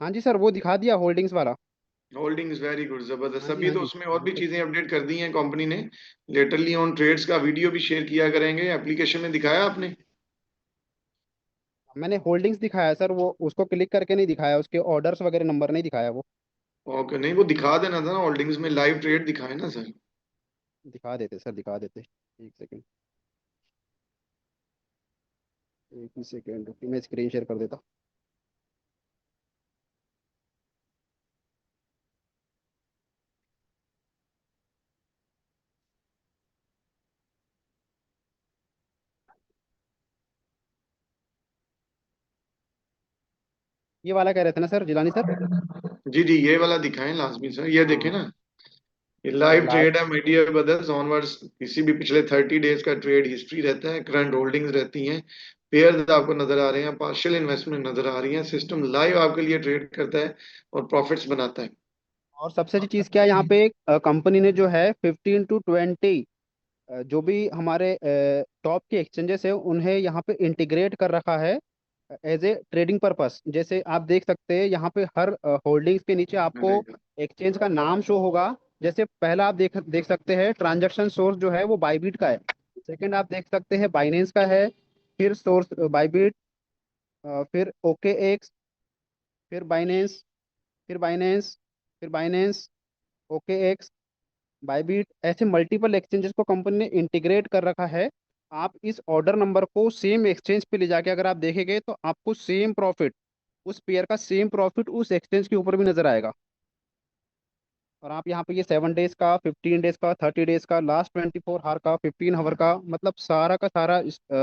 हाँ जी सर, वो दिखा दिया होल्डिंग्स वाला। होल्डिंग्स वेरी गुड, जबरदस्त। हाँ जी अभी हाँ तो जी, उसमें और वहाँ भी पे चीजें अपडेट कर दी हैं कंपनी ने। लेटरली ऑन ट्रेड्स का वीडियो भी शेयर किया करेंगे, एप्लीकेशन में दिखाया आपने? मैंने होल्डिंग्स दिखाया सर, वो उसको क्लिक करके नहीं दिखाया, उसके ऑर्डर्स वगैरह नंबर नहीं दिखाया वो। ओके, नहीं वो दिखा देना था ना, होल्डिंग्स में लाइव ट्रेड दिखाए ना सर। दिखा देते सर, दिखा देते। एक सेकेंड, एक ही सेकेंड रुकिए, मैं स्क्रीन शेयर कर देता। ये वाला कह रहे थे ना सर, जिलानी सर? जी जी, ये वाला दिखाएं लाजमी सर, ये देखें हाँ, ना। ये ये लाइव लाइव। ट्रेड है, मीडिया ब्रदर्स ऑनवर्ड्स। किसी भी पिछले 30 डेज का ट्रेड हिस्ट्री रहता है, करंट होल्डिंग्स रहती हैं, पेयर्स आपको नजर आ रहे हैं, पार्शियल इन्वेस्टमेंट नजर आ रही है। सिस्टम लाइव आपके लिए ट्रेड करता है और प्रॉफिट्स बनाता है। और सबसे अच्छी चीज़ क्या है यहाँ पे, कंपनी ने जो है 15 to 20 जो भी हमारे टॉप के एक्सचेंजेस है उन्हें यहाँ पे इंटीग्रेट कर रखा है एज ए ट्रेडिंग पर्पस। जैसे आप देख सकते हैं यहाँ पे हर होल्डिंग्स के नीचे आपको अरे एक्सचेंज का नाम शो होगा। जैसे पहला आप देख देख सकते हैं, ट्रांजैक्शन सोर्स जो है वो बाइबिट का है। सेकंड आप देख सकते हैं बाइनेंस का है, फिर सोर्स बाइबिट, फिर OKX, फिर बाइनेंस, फिर बाइनेंस, फिर बाइनेंस, OKX, बायबीट। ऐसे मल्टीपल एक्सचेंजेस को कंपनी ने इंटीग्रेट कर रखा है। आप इस ऑर्डर नंबर को सेम एक्सचेंज पे ले जाके अगर आप देखेंगे तो आपको सेम प्रॉफिट, उस पेयर का सेम प्रॉफिट उस एक्सचेंज के ऊपर भी नजर आएगा। और आप यहाँ पे ये 7 डेज का, 15 डेज का, 30 डेज का, लास्ट 24 आवर का, 15 आवर का, मतलब सारा का सारा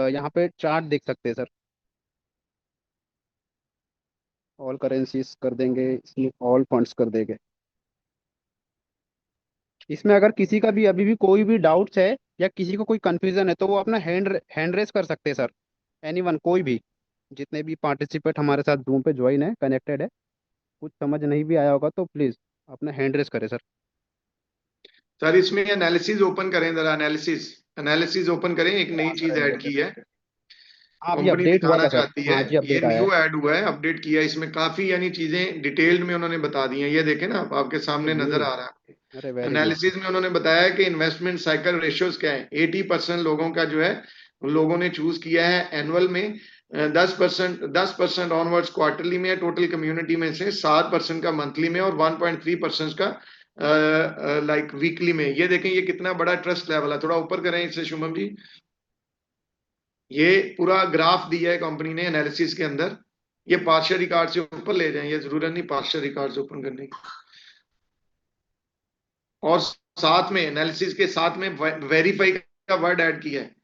यहाँ पे चार्ट देख सकते हैं सर। ऑल करेंसीज कर देंगे इसमें, ऑल फंड्स कर देंगे इसमें। अगर किसी का भी अभी भी कोई भी डाउट्स है या किसी को कोई कंफ्यूजन है तो वो अपना हैंड रेस कर सकते हैं सर। एनीवन, कोई भी, जितने भी पार्टिसिपेंट हमारे साथ जूम पे ज्वाइन है, कनेक्टेड है, कुछ समझ नहीं भी आया होगा तो प्लीज़ अपना हैंड रेस करें सर। सर, इसमें एनालिसिस ओपन करें जरा, एनालिसिस एनालिसिस ओपन करें, एक नई हाँ सर, चीज ऐड एनालिसिस। की है। हाँ, अभी कंपनी अपडेट हुआ दिखाना था सर। चाहती है, हाँ जी, ये अपडेट आया है। न्यू ऐड हुआ है, अपडेट किया है। इसमें काफी यानी चीजें डिटेल्ड में उन्होंने बता दी हैं। ये देखें ना, आपके सामने नजर रिव्यू। आ रहा है। अरे वेरी गुड। एनालिसिस में उन्होंने बताया कि इन्वेस्टमेंट साइकिल रेशियोज क्या है। 80% लोगों का जो है, उन लोगों ने चूज किया है एनुअल में। 10% ऑनवर्ड्स क्वार्टरली में है, टोटल कम्युनिटी में से 7% का मंथली में, और 1.3% का लाइक वीकली में। ये देखें, ये कितना बड़ा ट्रस्ट लेवल है। थोड़ा ऊपर करें इसे शुभम जी। ये पूरा ग्राफ दिया है कंपनी ने एनालिसिस के अंदर। ये पार्शियल रिकॉर्ड से ऊपर ले जाएं, ये जरूरत नहीं पार्शियल रिकॉर्ड से ओपन करने की। और साथ में एनालिसिस के साथ में वेरीफाई का वर्ड ऐड किया है।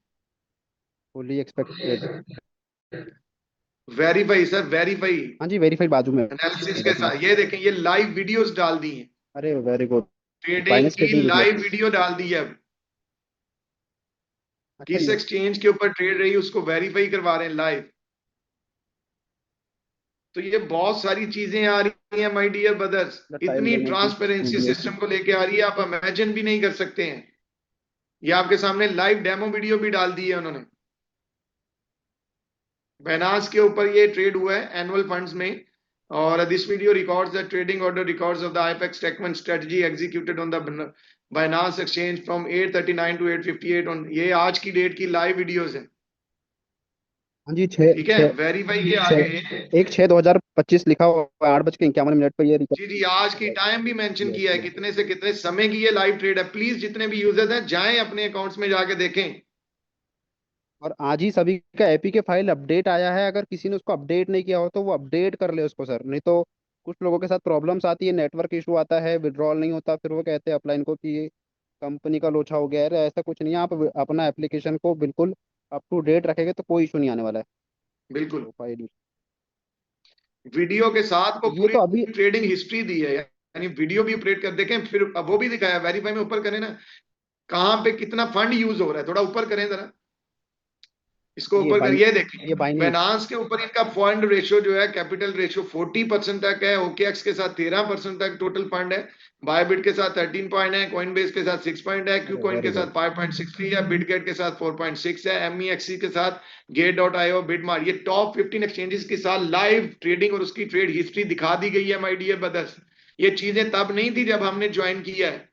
Fully expected. Verify sir, verify. हाँ जी, वेरीफाई बाजू में एनालिसिस के बैठना है। साथ ये देखें, ये लाइव वीडियोस डाल दी हैं। अरे वेरी गुड। ट्रेडिंग बाइनेंस की ट्रेडिंग वीडियो। लाइव वीडियो डाल दी है। अच्छा, किस ये एक्सचेंज के ऊपर ट्रेड रही उसको वेरीफाई करवा रहे हैं लाइव। तो ये बहुत सारी चीजें आ रही हैं my dear brothers. The time इतनी limit is transparency mediation. System को लेके आ रही है, आप इमेजिन भी नहीं कर सकते हैं। ये आपके सामने लाइव डेमो वीडियो भी डाल दी है उन्होंने। बैनास के ऊपर ये ट्रेड हुआ है एनुअल फंड्स में। और this video records the trading order records of the आईपेक्स टेकमन strategy executed on the Binance exchange from 839 to 858 on. ये आज की डेट की लाइव वीडियोस है। हाँ जी, छः ठीक है, छः वेरीफाई के आगे। छः 1/6/2025 लिखा हुआ है, 8:51 पे ये जी जी, आज की टाइम भी मेंशन किया है, कितने से कितने समय की ये लाइव ट्रेड है। प्लीज जितने भी यूजर्स हैं जाएं अपने अकाउंट्स में जाके देखें। और आज ही सभी का APK फाइल अपडेट आया है। अगर किसी ने उसको अपडेट नहीं किया हो तो वो अपडेट कर ले उसको सर, नहीं तो कुछ लोगों के साथ प्रॉब्लम्स आती है, नेटवर्क इशू आता है, विड्रॉल नहीं होता, फिर वो कहते हैं अपलाइन को कि कंपनी का लोचा हो गया है। अरे ऐसा कुछ नहीं है, आप अपना एप्लीकेशन को बिल्कुल अप टू डेट रखेंगे तो कोई इशू नहीं आने वाला है। बिल्कुल। प्रोफाइल। वीडियो के साथ वो ये पूरी तो अभी ट्रेडिंग हिस्ट्री दी है, यानी वीडियो भी ऑपरेट कर देखें, फिर अब वो भी दिखाया, वेरीफाई में ऊपर करें ना, कहाँ पे कितना फंड यूज हो रहा है, थोड़ा ऊपर करें जरा, इसको ये ऊपर बाइन करिए, देखें ये बाइनिंग फाइनेंस के ऊपर इनका फंड रेशियो जो है, कैपिटल रेशियो 40% तक है, ओकेएक्स के साथ 13% तक टोटल फंड है, बायबिट के साथ 13 पॉइंट है, कॉइनबेस के साथ 6 पॉइंट है, क्यू कॉइन वेरी के साथ 5.63 है, बिटगेट के साथ 4.6 है, एमईएक्सी के साथ गेट.io, बिटमार्ट, ये टॉप 15 एक्सचेंजेस के साथ लाइव ट्रेडिंग और उसकी ट्रेड हिस्ट्री दिखा दी गई है माय डियर ब्रदर्स। ये चीजें तब नहीं थी जब हमने ज्वाइन किया है।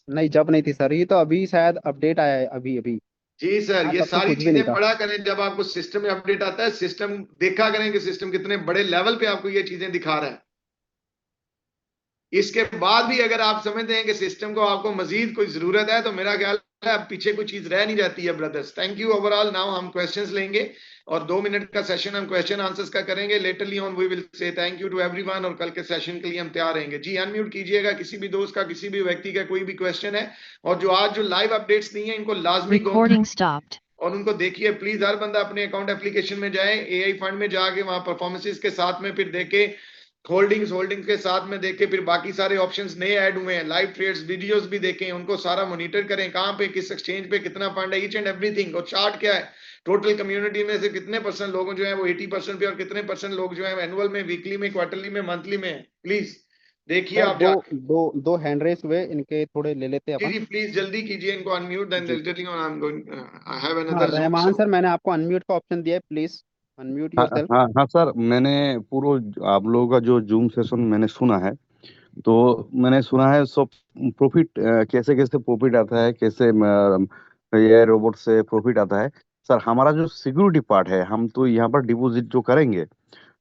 नहीं, जब नहीं थी सर, ये तो अभी शायद अपडेट आया है अभी अभी। जी सर, हाँ, ये तब तो सारी कुछ भी नहीं चीजें था। पढ़ा करें, जब आपको सिस्टम में अपडेट आता है, सिस्टम देखा करें कि सिस्टम कितने बड़े लेवल पे आपको ये चीजें दिखा रहा है। इसके बाद भी अगर आप समझते हैं कि सिस्टम को आपको मजीद कोई जरूरत है, तो मेरा ख्याल है अब पीछे कोई चीज रह नहीं जाती है brothers. Thank you overall. Now हम क्वेश्चंस लेंगे और 2 मिनट का सेशन हम क्वेश्चन आंसर्स का करेंगे। Laterly on we will say thank you to everyone, और कल के सेशन के लिए हम तैयार रहेंगे। जी अनम्यूट कीजिएगा, किसी भी दोस्त का, किसी भी व्यक्ति का कोई भी क्वेश्चन है, और जो आज जो लाइव अपडेट्स दी हैं इनको लाजमी गो Recording stopped. और उनको देखिए प्लीज। हर बंदा अपने अकाउंट एप्लीकेशन में जाए, एआई फंड में जाके वहां परफॉर्मेंसेस के साथ में फिर देखे, होल्डिंग्स के साथ में देखे, फिर बाकी सारे ऑप्शंस नए ऐड हुए हैं, लाइव ट्रेड्स वीडियोस भी देखें, उनको सारा मॉनिटर करें, कहां पे किस एक्सचेंज पे कितना फंड है, ईच एंड एवरीथिंग। और चार्ट क्या है, टोटल कम्युनिटी में से कितने परसेंट लोग जो है वो 80% पे, और कितने परसेंट लोग जो है एनुअल में, वीकली में, क्वार्टरली में, मंथली में। प्लीज देखिए सर आप दो जाके। दो दो हैंड रेस हुए, इनके थोड़े ले लेते हैं जी अपन। जी प्लीज जल्दी कीजिए, इनको अनम्यूट, देन जी। Laterly on I am going, I have हाँ, अनदर जूम। रहमान सर, मैंने आपको अनम्यूट का ऑप्शन दिया है, प्लीज अनम्यूट हाँ योरसेल्फ। हाँ हाँ सर, मैंने पूरा आप लोगों का जो जूम सेशन मैंने सुना है, तो मैंने सुना है सब प्रॉफिट, कैसे कैसे प्रॉफिट आता है, कैसे ये रोबोट से प्रॉफिट आता है। सर हमारा जो सिक्योरिटी पार्ट है, हम तो यहाँ पर डिपॉजिट जो करेंगे,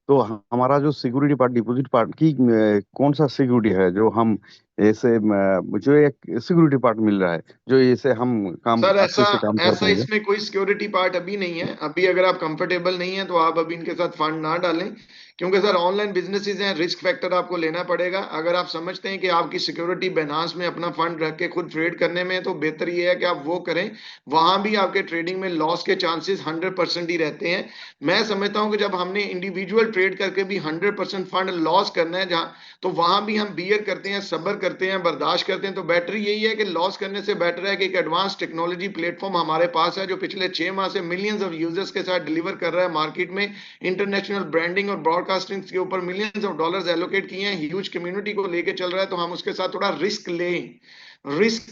तो हमारा जो सिक्योरिटी पार्ट, डिपॉजिट पार्ट की कौन सा सिक्योरिटी है जो हम ऐसे जो एक सिक्योरिटी पार्ट मिल रहा है, जो ऐसे हम काम सर ऐसा अच्छे से काम कर ऐसा पाएंगे। इसमें कोई सिक्योरिटी पार्ट अभी नहीं है। अभी अगर आप कंफर्टेबल नहीं है तो आप अभी इनके साथ फंड ना डालें, क्योंकि सर ऑनलाइन बिजनेसेस हैं, रिस्क फैक्टर आपको लेना पड़ेगा। अगर आप समझते हैं कि आपकी सिक्योरिटी बाइनेंस में अपना फंड रख के खुद ट्रेड करने में, तो बेहतर ये है कि आप वो करें। वहां भी आपके ट्रेडिंग में लॉस के चांसेस 100% ही रहते हैं। मैं समझता हूं कि जब हमने इंडिविजुअल ट्रेड करके भी 100% फंड लॉस करना है जहां, तो वहां भी हम बियर करते हैं, सब्र करते हैं, बर्दाश्त करते हैं। तो बेटर यही है कि लॉस करने से बेटर है कि एक एडवांस टेक्नोलॉजी प्लेटफॉर्म हमारे पास है, जो पिछले 6 माह से मिलियंस ऑफ यूजर्स के साथ डिलीवर कर रहा है मार्केट में। इंटरनेशनल ब्रांडिंग और ब्रॉडकास्टिंग के ऊपर मिलियंस ऑफ डॉलर्स एलोकेट किए हैं, ह्यूज कम्युनिटी को लेके चल रहा है। तो हम उसके साथ थोड़ा रिस्क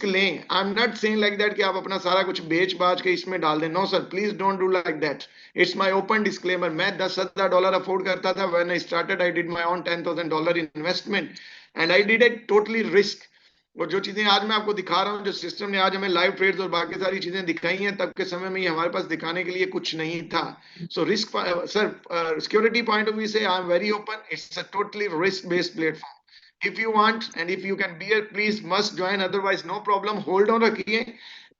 लें। आई am not saying like that कि आप अपना सारा कुछ बेच बाच के इसमें डाल दें। No sir, please don't do like that. It's my open disclaimer. मैं $10,000 अफोर्ड करता था when I started. I did my own $10,000 investment and I did it totally risk. और जो चीजें आज मैं आपको दिखा रहा हूँ, जो सिस्टम ने आज हमें लाइव ट्रेड्स और बाकी सारी चीजें दिखाई हैं, तब के समय में ही हमारे पास दिखाने के लिए कुछ नहीं था। So risk sir, security point of view से I am very open. It's a totally risk based platform. if you want and if you can bear, please must join, otherwise no problem, hold on रखिए।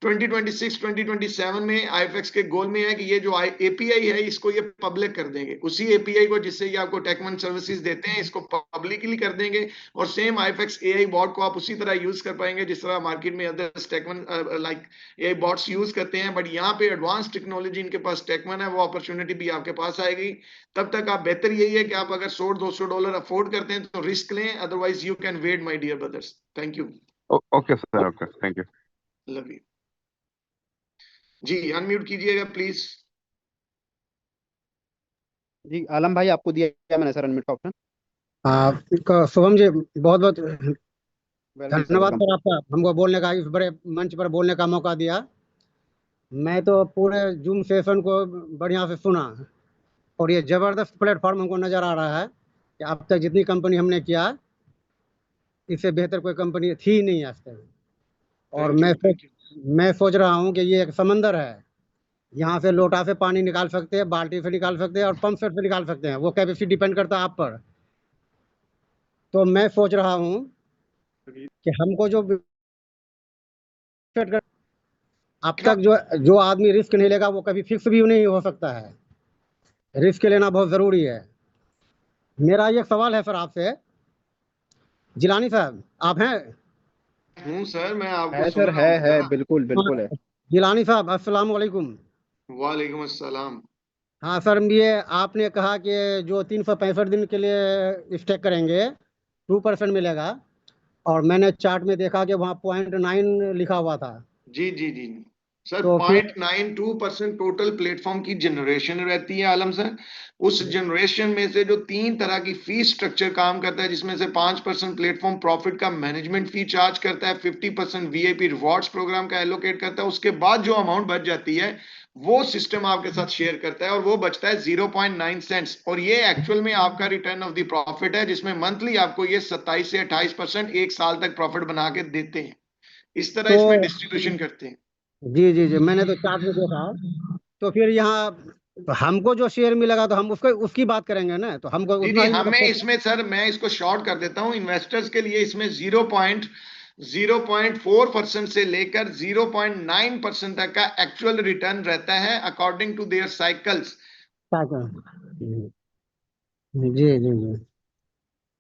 2026 2027 में आईएफएक्स के गोल में है कि ये जो एपीआई है इसको ये पब्लिक कर देंगे, उसी एपीआई को जिससे ये आपको टेकमन सर्विसेज देते हैं इसको पब्लिकली कर देंगे। और सेम आईएफएक्स एआई बॉट को आप उसी तरह यूज कर पाएंगे जिस तरह मार्केट में other tech one like AI bots use करते हैं। बट यहाँ पे एडवांस टेक्नोलॉजी इनके पास टेकमन है, वो अपॉर्चुनिटी भी आपके पास आएगी। तब तक आप बेहतर यही है कि आप अगर $100-200 अफोर्ड करते हैं तो रिस्क लें, otherwise you can wait my dear brothers. Thank you. Okay sir, okay, thank you. Love you. जी अनम्यूट कीजिएगा प्लीज। जी आलम भाई, आपको दिया मैंने सर अनम्यूट का ऑप्शन। शुभम जी, बहुत बहुत वेलकम सर, धन्यवाद वेलकम। सर आपका, हमको बोलने का, इस बड़े मंच पर बोलने का मौका दिया। मैं तो पूरे जूम सेशन को बढ़िया से सुना, और ये जबरदस्त प्लेटफॉर्म हमको नजर आ रहा है कि अब तक जितनी कंपनी हमने किया, इससे बेहतर कोई कंपनी थी ही नहीं आज तक। और मैं सोच रहा हूँ कि ये एक समंदर है। यहाँ से लोटा से पानी निकाल सकते हैं, बाल्टी से निकाल सकते हैं, और पंप सेट से निकाल सकते हैं। वो कैपेसिटी डिपेंड करता है आप पर। तो मैं सोच रहा हूँ कि हमको जो अब तक जो आदमी रिस्क नहीं लेगा वो कभी फिक्स भी नहीं हो सकता है। रिस्क लेना बहुत जरूरी है। मेरा ये सवाल है सर आपसे, जिलानी साहब आप हैं? हूँ सर, मैं आपको है सुन सर, रहा हूँ। है बिल्कुल बिल्कुल है। जिलानी साहब अस्सलाम वालेकुम। वालेकुम अस्सलाम। हाँ सर, ये आपने कहा कि जो 365 दिन के लिए स्टेक करेंगे 2% मिलेगा, और मैंने चार्ट में देखा कि वहाँ 0.9 लिखा हुआ था। जी जी जी सर, तो फिर 0.92% टोटल प्लेटफॉर्म की जनरेशन रहती है आलम सर। उस जनरेशन में से जो 3 तरह की फी स्ट्रक्चर काम करता है, जिसमें से 5% प्लेटफॉर्म प्रॉफिट का मैनेजमेंट फी चार्ज करता है, 50% वीआईपी रिवॉर्ड्स प्रोग्राम का एलोकेट करता है, उसके बाद जो अमाउंट बच जाती है वो सिस्टम आपके साथ शेयर करता है, और वो बचता है 0.9 सेंट्स। और ये एक्चुअल में आपका रिटर्न ऑफ द प्रॉफिट है, जिसमें मंथली आपको ये 27 से 28% एक साल तक प्रॉफिट बना के देते हैं। इस तरह इसमें तो डिस्ट्रीब्यूशन करते हैं। जी जी जी, मैंने तो चार्ट में देखा। तो फिर यहाँ हमको जो शेयर मिलेगा तो हम उसको उसकी बात करेंगे ना, तो हमको जी उतना जी, ही हमें मतलब। इसमें सर, मैं इसको शॉर्ट कर देता हूं इन्वेस्टर्स के लिए, इसमें 0.4% से लेकर 0.9% तक का एक्चुअल रिटर्न रहता है अकॉर्डिंग टू देयर साइकिल्स। जी जी जी,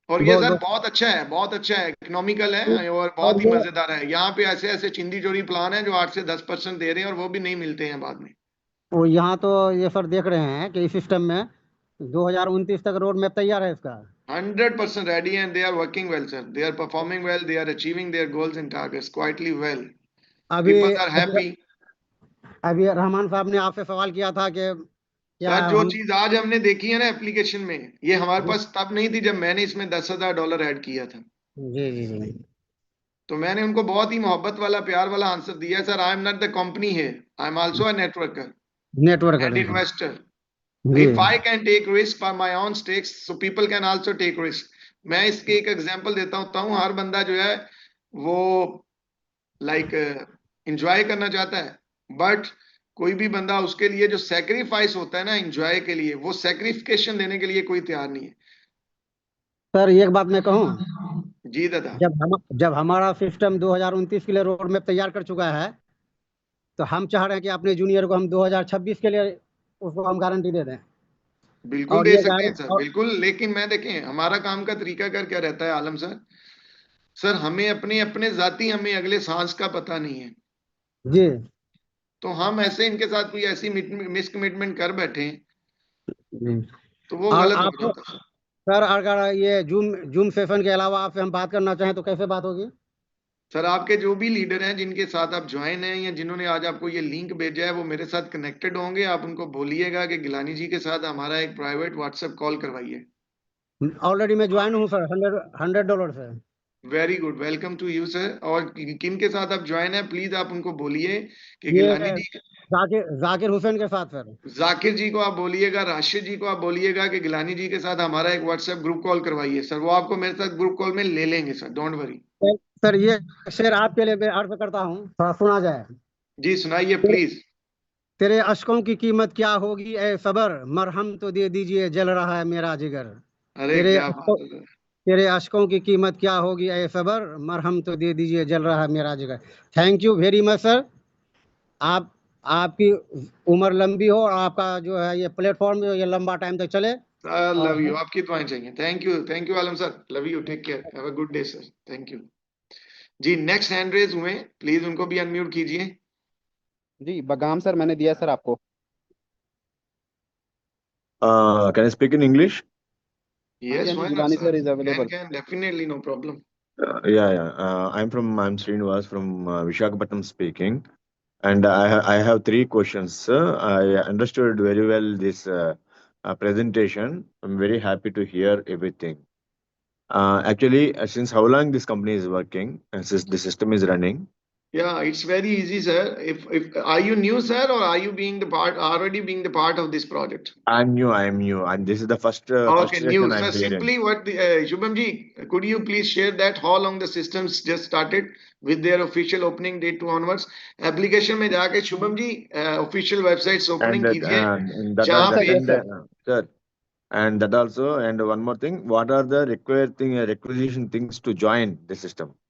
और ये बहुत सर बहुत। बहुत अच्छा है, बहुत अच्छा है, इकोनॉमिकल है और और बहुत ही ये मजेदार है। यहाँ पे ऐसे ऐसे चिंदी चोरी प्लान है जो 8 से 10% दे रहे हैं, और वो भी नहीं मिलते हैं बाद में। वो यहाँ तो ये सर देख रहे हैं कि इस सिस्टम में 2029 तक रोड मैप तैयार है इसका। 100% ready, and they are working well, sir. They are performing well. They are achieving their goals and targets quietly well. अभी People are अभी happy. अभी रहमान साहब ने आपसे सवाल किया था कि क्या सर, जो हम। चीज आज हमने देखी है ना एप्लीकेशन में, ये हमारे पास तब नहीं थी जब मैंने इसमें $10,000 ऐड किया था। जी जी जी तो मैंने उनको बहुत ही मोहब्बत वाला, प्यार वाला आंसर दिया, sir I am not the company है, I am also a networker network and करें। इन्वेस्टर। जी If I can take risk for my own stakes, so people can also take risk. मैं इसके एक एग्जांपल देता हूँ। हर बंदा जो है वो लाइक एंजॉय करना चाहता है, बट कोई भी बंदा, उसके लिए जो सेक्रीफाइस होता है ना एंजॉय के लिए, वो सेक्रिफिकेशन देने के लिए कोई तैयार नहीं है। सर, एक बात मैं कहूँ। जी दादा। जब हमारा सिस्टम 2029 के लिए रोड मैप तैयार कर चुका है, तो हम चाह रहे हैं कि अपने जूनियर को हम 2026 के लिए उसको हम गारंटी दे दें। बिल्कुल और दे ये सकते गाड़ी हैं सर, बिल्कुल। लेकिन मैं देखें, हमारा काम का तरीका कर क्या रहता है आलम सर। सर, हमें अपने अपने जाति, हमें अगले सांस का पता नहीं है। जी तो हम ऐसे इनके साथ कोई ऐसी मिस कमिटमेंट कर बैठे, जी। तो वो और गलत हो आप जाता है। सर, अगर ये जूम जूम सेशन के अलावा आपसे हम बात करना चाहें तो कैसे बात होगी? सर, आपके जो भी लीडर हैं जिनके साथ आप ज्वाइन हैं, या जिन्होंने आज आपको ये लिंक भेजा है, वो मेरे साथ कनेक्टेड होंगे। आप उनको बोलिएगा कि गिलानी जी के साथ हमारा एक प्राइवेट व्हाट्सएप कॉल करवाइए। ऑलरेडी मैं ज्वाइन हूँ सर, $100 से। Very good, welcome to you sir. और किन के साथ आप ज्वाइन है, प्लीज आप उनको बोलिए कि ये गिलानी जी, जाकिर हुसैन के साथ सर। जाकिर जी को आप बोलिएगा, राशिद जी को आप बोलिएगा कि गिलानी जी के साथ हमारा एक व्हाट्सएप ग्रुप कॉल करवाइए। सर, वो आपको मेरे साथ ग्रुप कॉल में ले लेंगे सर, डोंट वरी। सर, ये शेर आपके लिए मैं अर्ज करता हूँ, थोड़ा सुना जाए। जी सुनाइए तेरे प्लीज। तेरे अश्कों की कीमत क्या होगी ए सबर, मरहम तो दे दीजिए, जल रहा है मेरा जिगर। अरे तेरे क्या अश्कों बात है सर। तेरे अश्कों की कीमत क्या होगी ए सबर, मरहम तो दे दीजिए, जल रहा है मेरा जिगर। Thank you very much sir. आप आपकी उम्र लंबी हो, और आपका जो है ये प्लेटफॉर्म ये लंबा टाइम तक चले। सर और लव यू, आपकी दुआएं चाहिए। Thank you Alam sir, love you, take care, have a good day sir, thank you. जी, नेक्स्ट हैंड रेज हुए, प्लीज उनको भी अनम्यूट कीजिए। जी बगाम सर, मैंने दिया सर आपको। Can I speak in English? हाँ जी यस, हाँ जी, why not Gilani sir, sir is available. Can definitely, no problem. Yeah. I'm Srinivas from Visakhapatnam speaking, and I have three questions. Sir. I understood very well this presentation. I'm very happy to hear everything. Actually, since how long this company is working, and since the system is running? Yeah, it's very easy sir. If are you new sir, or are you being the part, already being the part of this project? I'm new, and this is the first Okay, session new. I'm So hearing. simply what the Shubham ji, could you please share that how long the systems just started with their official opening date to onwards? Application में जाके Shubham ji official websites And opening कीजिए, यस जहाँ सर, पे yes sir. sir. And that also, and one more thing, what are the requisition things to join the system?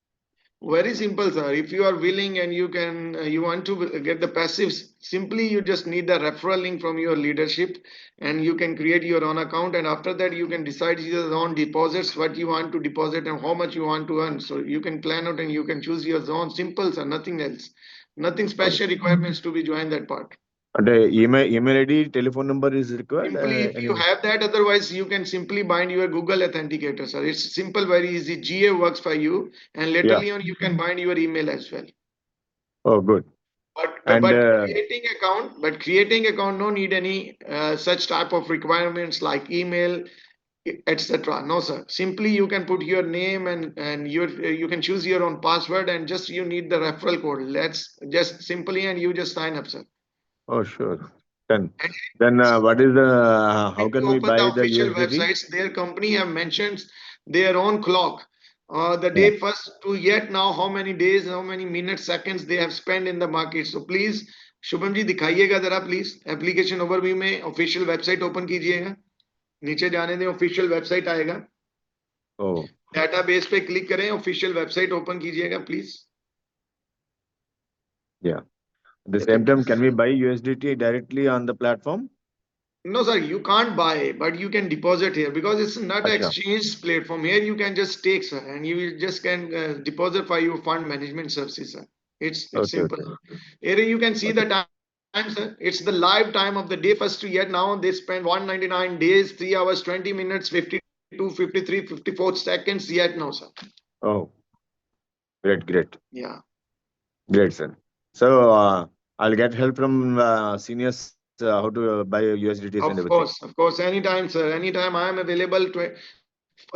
very simple sir. If you are willing and you can, you want to get the passives, simply you just need the referral link from your leadership, and you can create your own account, and after that you can decide your own deposits, what you want to deposit and how much you want to earn. So you can plan out and you can choose your zone. Simple sir, nothing else. Nothing special requirements to be joined that part. And email ID, telephone number is required. Simply, if you have that, otherwise you can simply bind your Google Authenticator, sir. It's simple, very easy. GA works for you, and laterally on you can bind your email as well. Oh, good. But creating account no need any such type of requirements like email, etc. No, sir. Simply you can put your name and you can choose your own password, and just you need the referral code. Let's just simply, and you just sign up, sir. Oh, sure. Then what is the how can we buy the official USDT? websites? Their company have mentioned their own clock. The day first to yet now, how many days, how many minutes, seconds they have spent in the market. So please, Shubham ji दिखाइएगा जरा प्लीज एप्लीकेशन ओवरव्यू में ऑफिशियल वेबसाइट ओपन कीजिएगा. नीचे जाने दें, ऑफिशियल वेबसाइट आएगा. डेटाबेस पे क्लिक करें, ऑफिशियल वेबसाइट ओपन कीजिएगा please. Yeah. At the same time, can we buy USDT directly on the platform? No, sir, you can't buy, but you can deposit here because it's not an Acha. exchange platform. Here you can just take, sir, and you just can deposit for your fund management services, sir. It's Okay, simple. okay. Here you can see the time, sir. It's the live time of the day first to yet now. They spend 199 days, 3 hours, 20 minutes, 52, 53, 54 seconds yet now, sir. Oh, great. Yeah. Great, sir. So I'll get help from seniors how to buy USDTs and everything. Of course, anytime, sir. Anytime I am available.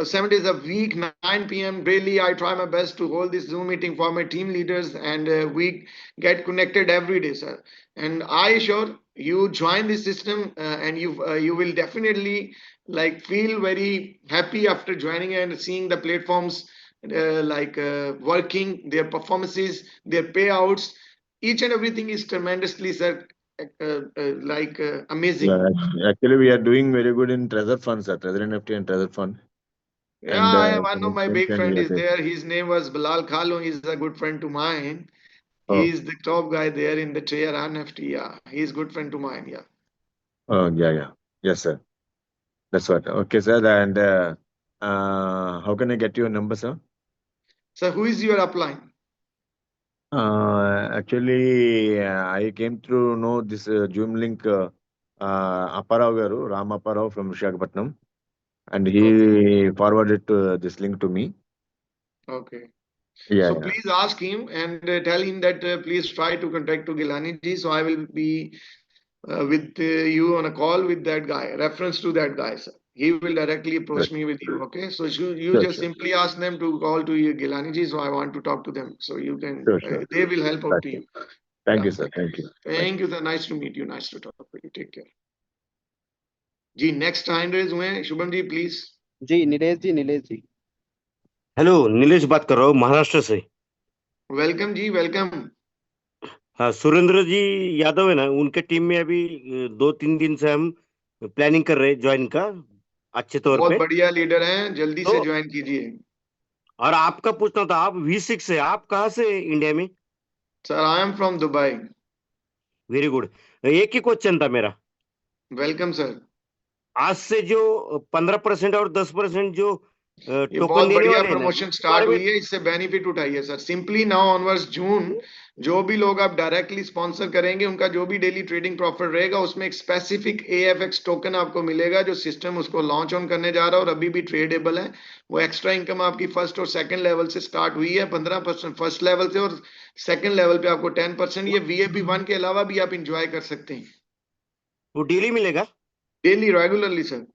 7 days a week, 9 p.m. daily. I try my best to hold this Zoom meeting for my team leaders, and we get connected every day, sir. And I assure you join this system, and you will definitely like feel very happy after joining and seeing the platforms working, their performances, their payouts. Each and everything is tremendously, sir, amazing. Yeah, actually, we are doing very good in treasure funds, sir. Treasure NFT and treasure fund. Yeah, one of my big friend is there. His name was Bilal Khaloo. He's a good friend to mine. He's the top guy there in the Treasure NFT. Yeah, he's good friend to mine. Yeah. Oh, yeah. Yes, sir. That's what. Okay, sir. And how can I get your number, sir? So who is your upline? Actually, I came to know this Zoom link, Apparao Garu, Ram Apparao from Visakhapatnam, and he forwarded this link to me. Okay. Yeah. So please ask him and tell him that please try to contact to Gilani ji. So I will be with you on a call with that guy, reference to that guy, sir. He will directly approach me with you. Okay. So you just simply ask them to call to you, Gilani ji. So I want to talk to them. So you can, they will help out to you. Thank you, sir. Thank you. Thank you, sir. Nice to meet you. Nice to talk with you. Take care. जी नेक्स्ट हैंड रेज हुए हैं, शुभम जी प्लीज. जी नीलेश जी. हेलो, नीलेश बात कर रहा हूँ महाराष्ट्र से. वेलकम जी, वेलकम. हाँ, सुरेंद्र जी यादव है ना, उनके टीम में अभी 2-3 दिन से हम प्लानिंग कर रहे हैं ज्वाइन का अच्छे तौर पे. बहुत बढ़िया लीडर हैं, जल्दी से ज्वाइन कीजिए. और आपका पूछना था, आप V6 है, आप कहाँ से इंडिया में? Sir I am from Dubai. Very good. एक ही क्वेश्चन था मेरा. Welcome sir. आज से जो 15% और 10% जो बहुत बढ़िया प्रमोशन स्टार्ट हुई है, इससे बेनिफिट उठाइए सर. सिंपली नाउ ऑनवर्ड्स जून जो भी लोग आप डायरेक्टली स्पॉन्सर करेंगे उनका जो भी डेली ट्रेडिंग प्रॉफिट रहेगा उसमें एक स्पेसिफिक AFX टोकन आपको मिलेगा जो सिस्टम उसको लॉन्च ऑन करने जा रहा है और अभी भी ट्रेडेबल है. वो एक्स्ट्रा इनकम आपकी फर्स्ट और सेकंड लेवल से स्टार्ट हुई है. 15% फर्स्ट लेवल से और सेकंड लेवल पे आपको 10%. ये VIP1 के अलावा भी आप इंजॉय कर सकते हैं. वो डेली मिलेगा? Daily regularly sir.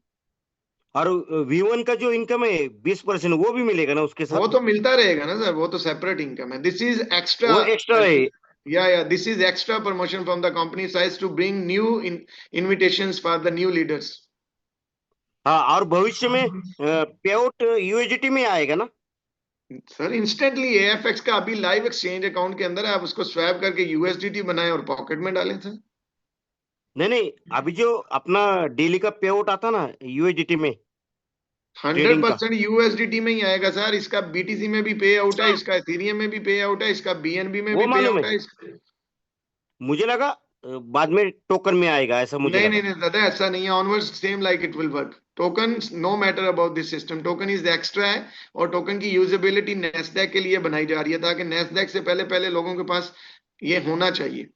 और V1 का जो इनकम है 20% वो भी मिलेगा ना उसके साथ? वो तो मिलता रहेगा ना सर, वो तो सेपरेट इनकम है. This is extra. वो एक्स्ट्रा है. Yeah, this is extra promotion from the company size to bring new invitations for the new leaders. हाँ, और भविष्य में पे आउट USDT में आएगा ना सर? इंस्टेंटली AFX का अभी लाइव एक्सचेंज अकाउंट के अंदर है, आप उसको स्वैप करके USDT बनाएं और पॉकेट में डालें सर. नहीं, अभी जो अपना डेली का पे आउट आता ना USDT में 100% USDT में ही आएगा सर. इसका BTC में भी पे आउट है, इसका इथेरियम में भी पे आउट है, इसका BNB में भी पे आउट है. मुझे लगा बाद में टोकन में आएगा ऐसा. मुझे नहीं दादा ऐसा नहीं है. Onwards same like it will work. Token no matter about this system. Token is extra है और टोकन की यूजेबिलिटी NASDAQ के लिए बनाई जा रही है ताकि NASDAQ से पहले लोगों के पास ये होना चाहिए.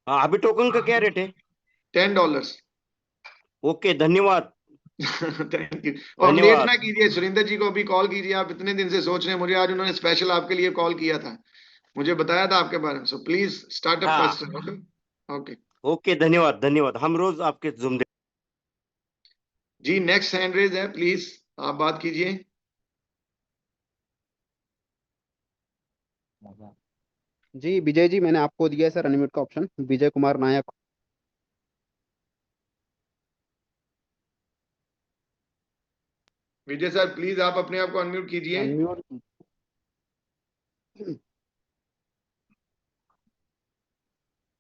हाँ, अभी टोकन का क्या रेट है? $10। ओके, धन्यवाद थैंक यू। और लेट धन्यवाद। ना कीजिए, सुरेंद्र जी को अभी कॉल कीजिए, आप इतने दिन से सोच रहे हैं, मुझे आज उन्होंने स्पेशल आपके लिए कॉल किया था, मुझे बताया था आपके बारे में, सो प्लीज स्टार्ट अप हाँ, फास्टर। ओके ओके, धन्यवाद धन्यवाद। हम रोज आपके जूम जी, नेक्स्ट हैंड रेज है, प्लीज आप बात कीजिए। जी विजय जी, मैंने आपको दिया है सर अनम्यूट का option, Vijay Kumar Nayak. Vijay sir please आप अपने आप को अनम्यूट कीजिए। अनम्यूट।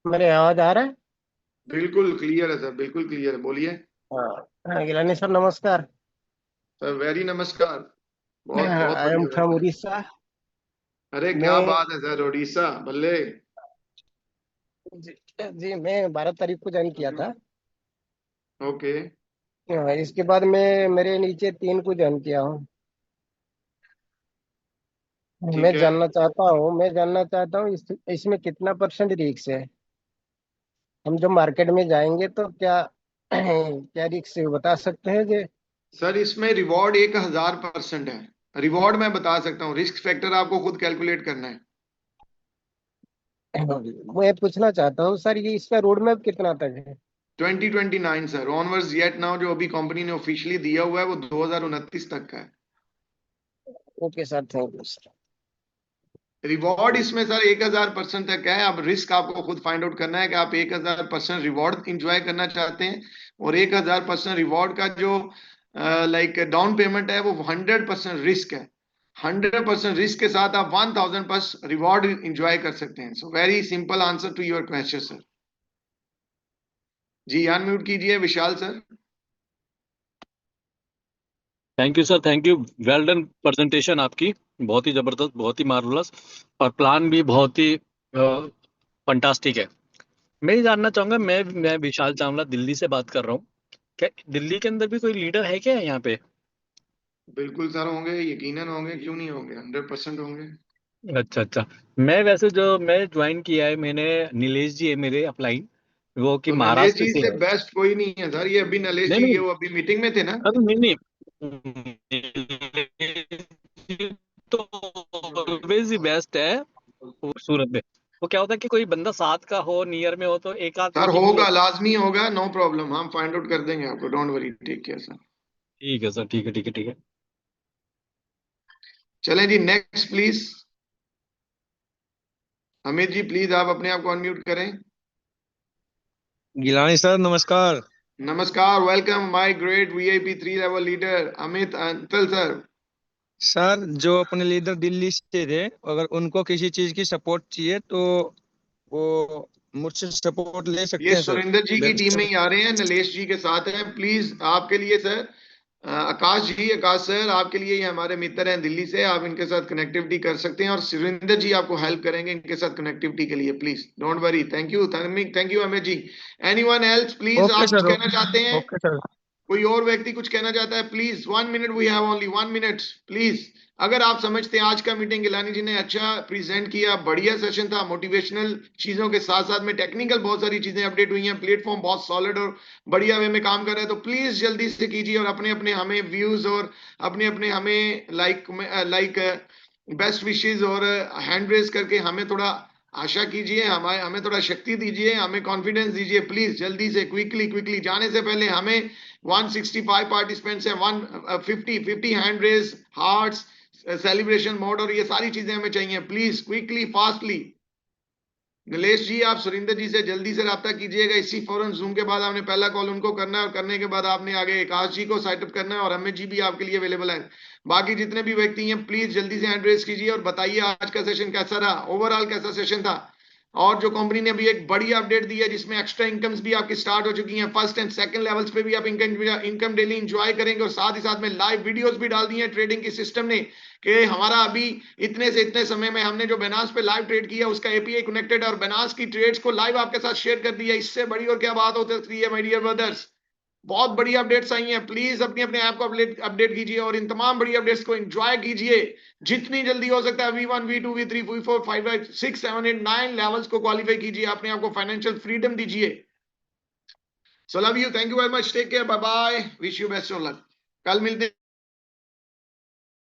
मेरे आवाज आ रहा है? बिल्कुल क्लियर है सर, बिल्कुल क्लियर है, बोलिए। हाँ, गिलानी सर नमस्कार। सर वेरी नमस्कार, बहुत बहुत आई एम बढ़िया फ्रॉम सर। उड़ीसा। अरे क्या मैं बात है सर, उड़ीसा बल्ले। जी, जी मैं 12 तारीख को ज्वाइन किया था। ओके इसके बाद मैं मेरे नीचे 3 को ज्वाइन किया हूँ। ठीक है मैं जानना चाहता हूँ इसमें कितना परसेंट रिस्क है। हम जो मार्केट में जाएंगे तो क्या क्या रिस्क है बता सकते हैं जी? सर, इसमें रिवॉर्ड 1000% है। रिवॉर्ड मैं बता सकता हूँ, रिस्क फैक्टर आपको खुद कैलकुलेट करना है। मैं पूछना चाहता हूँ सर, ये इसका रोड मैप कितना तक है? 2029 सर, ऑनवर्ड्स येट नाउ जो अभी कंपनी ने ऑफिशियली दिया हुआ है वो 2029 तक का है। Okay sir, thank you sir. Reward इसमें सर 1000% तक है। अब रिस्क आपको खुद फाइंड आउट करना है कि आप 1000% रिवॉर्ड इंजॉय करना चाहते हैं, और 1000% रिवॉर्ड का जो लाइक डाउन पेमेंट है वो 100% रिस्क है। 100% रिस्क के साथ आप 1000% रिवॉर्ड इंजॉय कर सकते हैं। So very simple answer to your question sir. जी अनम्यूट कीजिए Vishal sir. Thank you sir, thank you. Well done presentation आपकी, बहुत ही जबरदस्त, बहुत ही मार्वलस, और प्लान भी बहुत ही फंटास्टिक है। मैं ये जानना चाहूंगा, मैं विशाल चावला दिल्ली से बात कर रहा हूँ। क्या दिल्ली के अंदर भी कोई लीडर है क्या यहाँ पे? बिल्कुल सर होंगे, यकीनन होंगे, क्यों नहीं होंगे, 100% होंगे। अच्छा अच्छा। मैं वैसे जो मैं ज्वाइन किया है, मैंने नीलेश जी है मेरे अपलाइन, वो कि तो नलेश महाराष्ट्र जी से से है। बेस्ट कोई नहीं है सर, ये अभी नलेश नहीं जी नहीं, ये वो अभी मीटिंग में थे ना। अरे नहीं नहीं, तो ऑलवेज ही बेस्ट है। वो सूरत में वो क्या होता है कि कोई बंदा साथ का हो, नियर में हो, तो एक आध सर मीटिंग होगा, लाजमी होगा, नो प्रॉब्लम, हम फाइंड आउट कर देंगे आपको, don't worry, take care sir. ठीक है सर, ठीक है ठीक है ठीक है। चलें जी, next please. Amit ji please आप अपने आप को अनम्यूट करें। गिलानी सर नमस्कार। नमस्कार, welcome my great VIP 3 level leader Amit Antil sir. Sir जो अपने लीडर दिल्ली से थे, अगर उनको किसी चीज की सपोर्ट चाहिए तो वो मुझसे सपोर्ट ले ये सकते हैं सर। सुरेंद्र जी की टीम में ही आ रहे हैं, नलेश जी के साथ हैं, प्लीज आपके लिए सर। आकाश जी, आकाश सर आपके लिए, ये हमारे मित्र हैं दिल्ली से, आप इनके साथ कनेक्टिविटी कर सकते हैं, और सुरेंद्र जी आपको हेल्प करेंगे इनके साथ कनेक्टिविटी के लिए, please don't worry. Thank you Amit ji. Anyone else please, okay आप कुछ सर, कहना चाहते हैं? Okay sir. कोई और व्यक्ति कुछ कहना चाहता है? Please 1 minute, we have only 1 minute please. अगर आप समझते हैं आज का मीटिंग गिलानी जी ने अच्छा प्रेजेंट किया, बढ़िया सेशन था, मोटिवेशनल चीजों के साथ साथ में टेक्निकल बहुत सारी चीजें अपडेट हुई हैं, प्लेटफॉर्म बहुत सॉलिड और बढ़िया वे में काम कर रहा है, तो प्लीज जल्दी से कीजिए, और अपने अपने हमें व्यूज और अपने अपने हमें लाइक बेस्ट विशेज और हैंड रेज करके हमें थोड़ा आशा कीजिए, हमें थोड़ा शक्ति दीजिए, हमें कॉन्फिडेंस दीजिए प्लीज। जल्दी से क्विकली जाने से पहले हमें 165 पार्टिसिपेंट्स हैं, 150 hand raise, hearts, celebration mode, और ये सारी चीजें हमें चाहिए, please quickly fastly. Nilesh ji आप सुरेंद्र जी से जल्दी से रब्ता कीजिएगा, इसी फौरन जूम के बाद आपने पहला कॉल उनको करना है, और करने के बाद आपने आगे आकाश जी को सेटअप करना है, और अमित जी भी आपके लिए अवेलेबल है। बाकी जितने भी व्यक्ति हैं प्लीज जल्दी से हैंड रेज कीजिए और बताइए आज का सेशन कैसा रहा, ओवरऑल कैसा सेशन था। और जो कंपनी ने अभी एक बढ़िया अपडेट दी है जिसमें एक्स्ट्रा इनकम्स भी आपकी स्टार्ट हो चुकी हैं, फर्स्ट एंड सेकंड लेवल्स पे भी आप इनकम डेली एंजॉय करेंगे, और साथ ही साथ में लाइव वीडियोस भी डाल दी हैं ट्रेडिंग की सिस्टम ने, कि हमारा अभी इतने से इतने समय में हमने जो बेनास पे लाइव ट्रेड किया उसका एपीआई कनेक्टेड, और बेनास की ट्रेड्स को लाइव आपके साथ शेयर कर दिया। इससे बड़ी और क्या बात हो सकती है माय डियर ब्रदर्स। बहुत बड़ी अपडेट्स आई हैं, प्लीज अपने अपने ऐप को अपडेट कीजिए और इन तमाम बड़ी अपडेट्स को एंजॉय कीजिए जितनी जल्दी हो सकता है। V1, V2, V3, V4, 5, 6, 7, 8, 9 levels को क्वालिफाई कीजिए, अपने आप को फाइनेंशियल फ्रीडम दीजिए। So love you, thank you very much, take care, bye bye, wish you best of luck. कल मिलते हैं।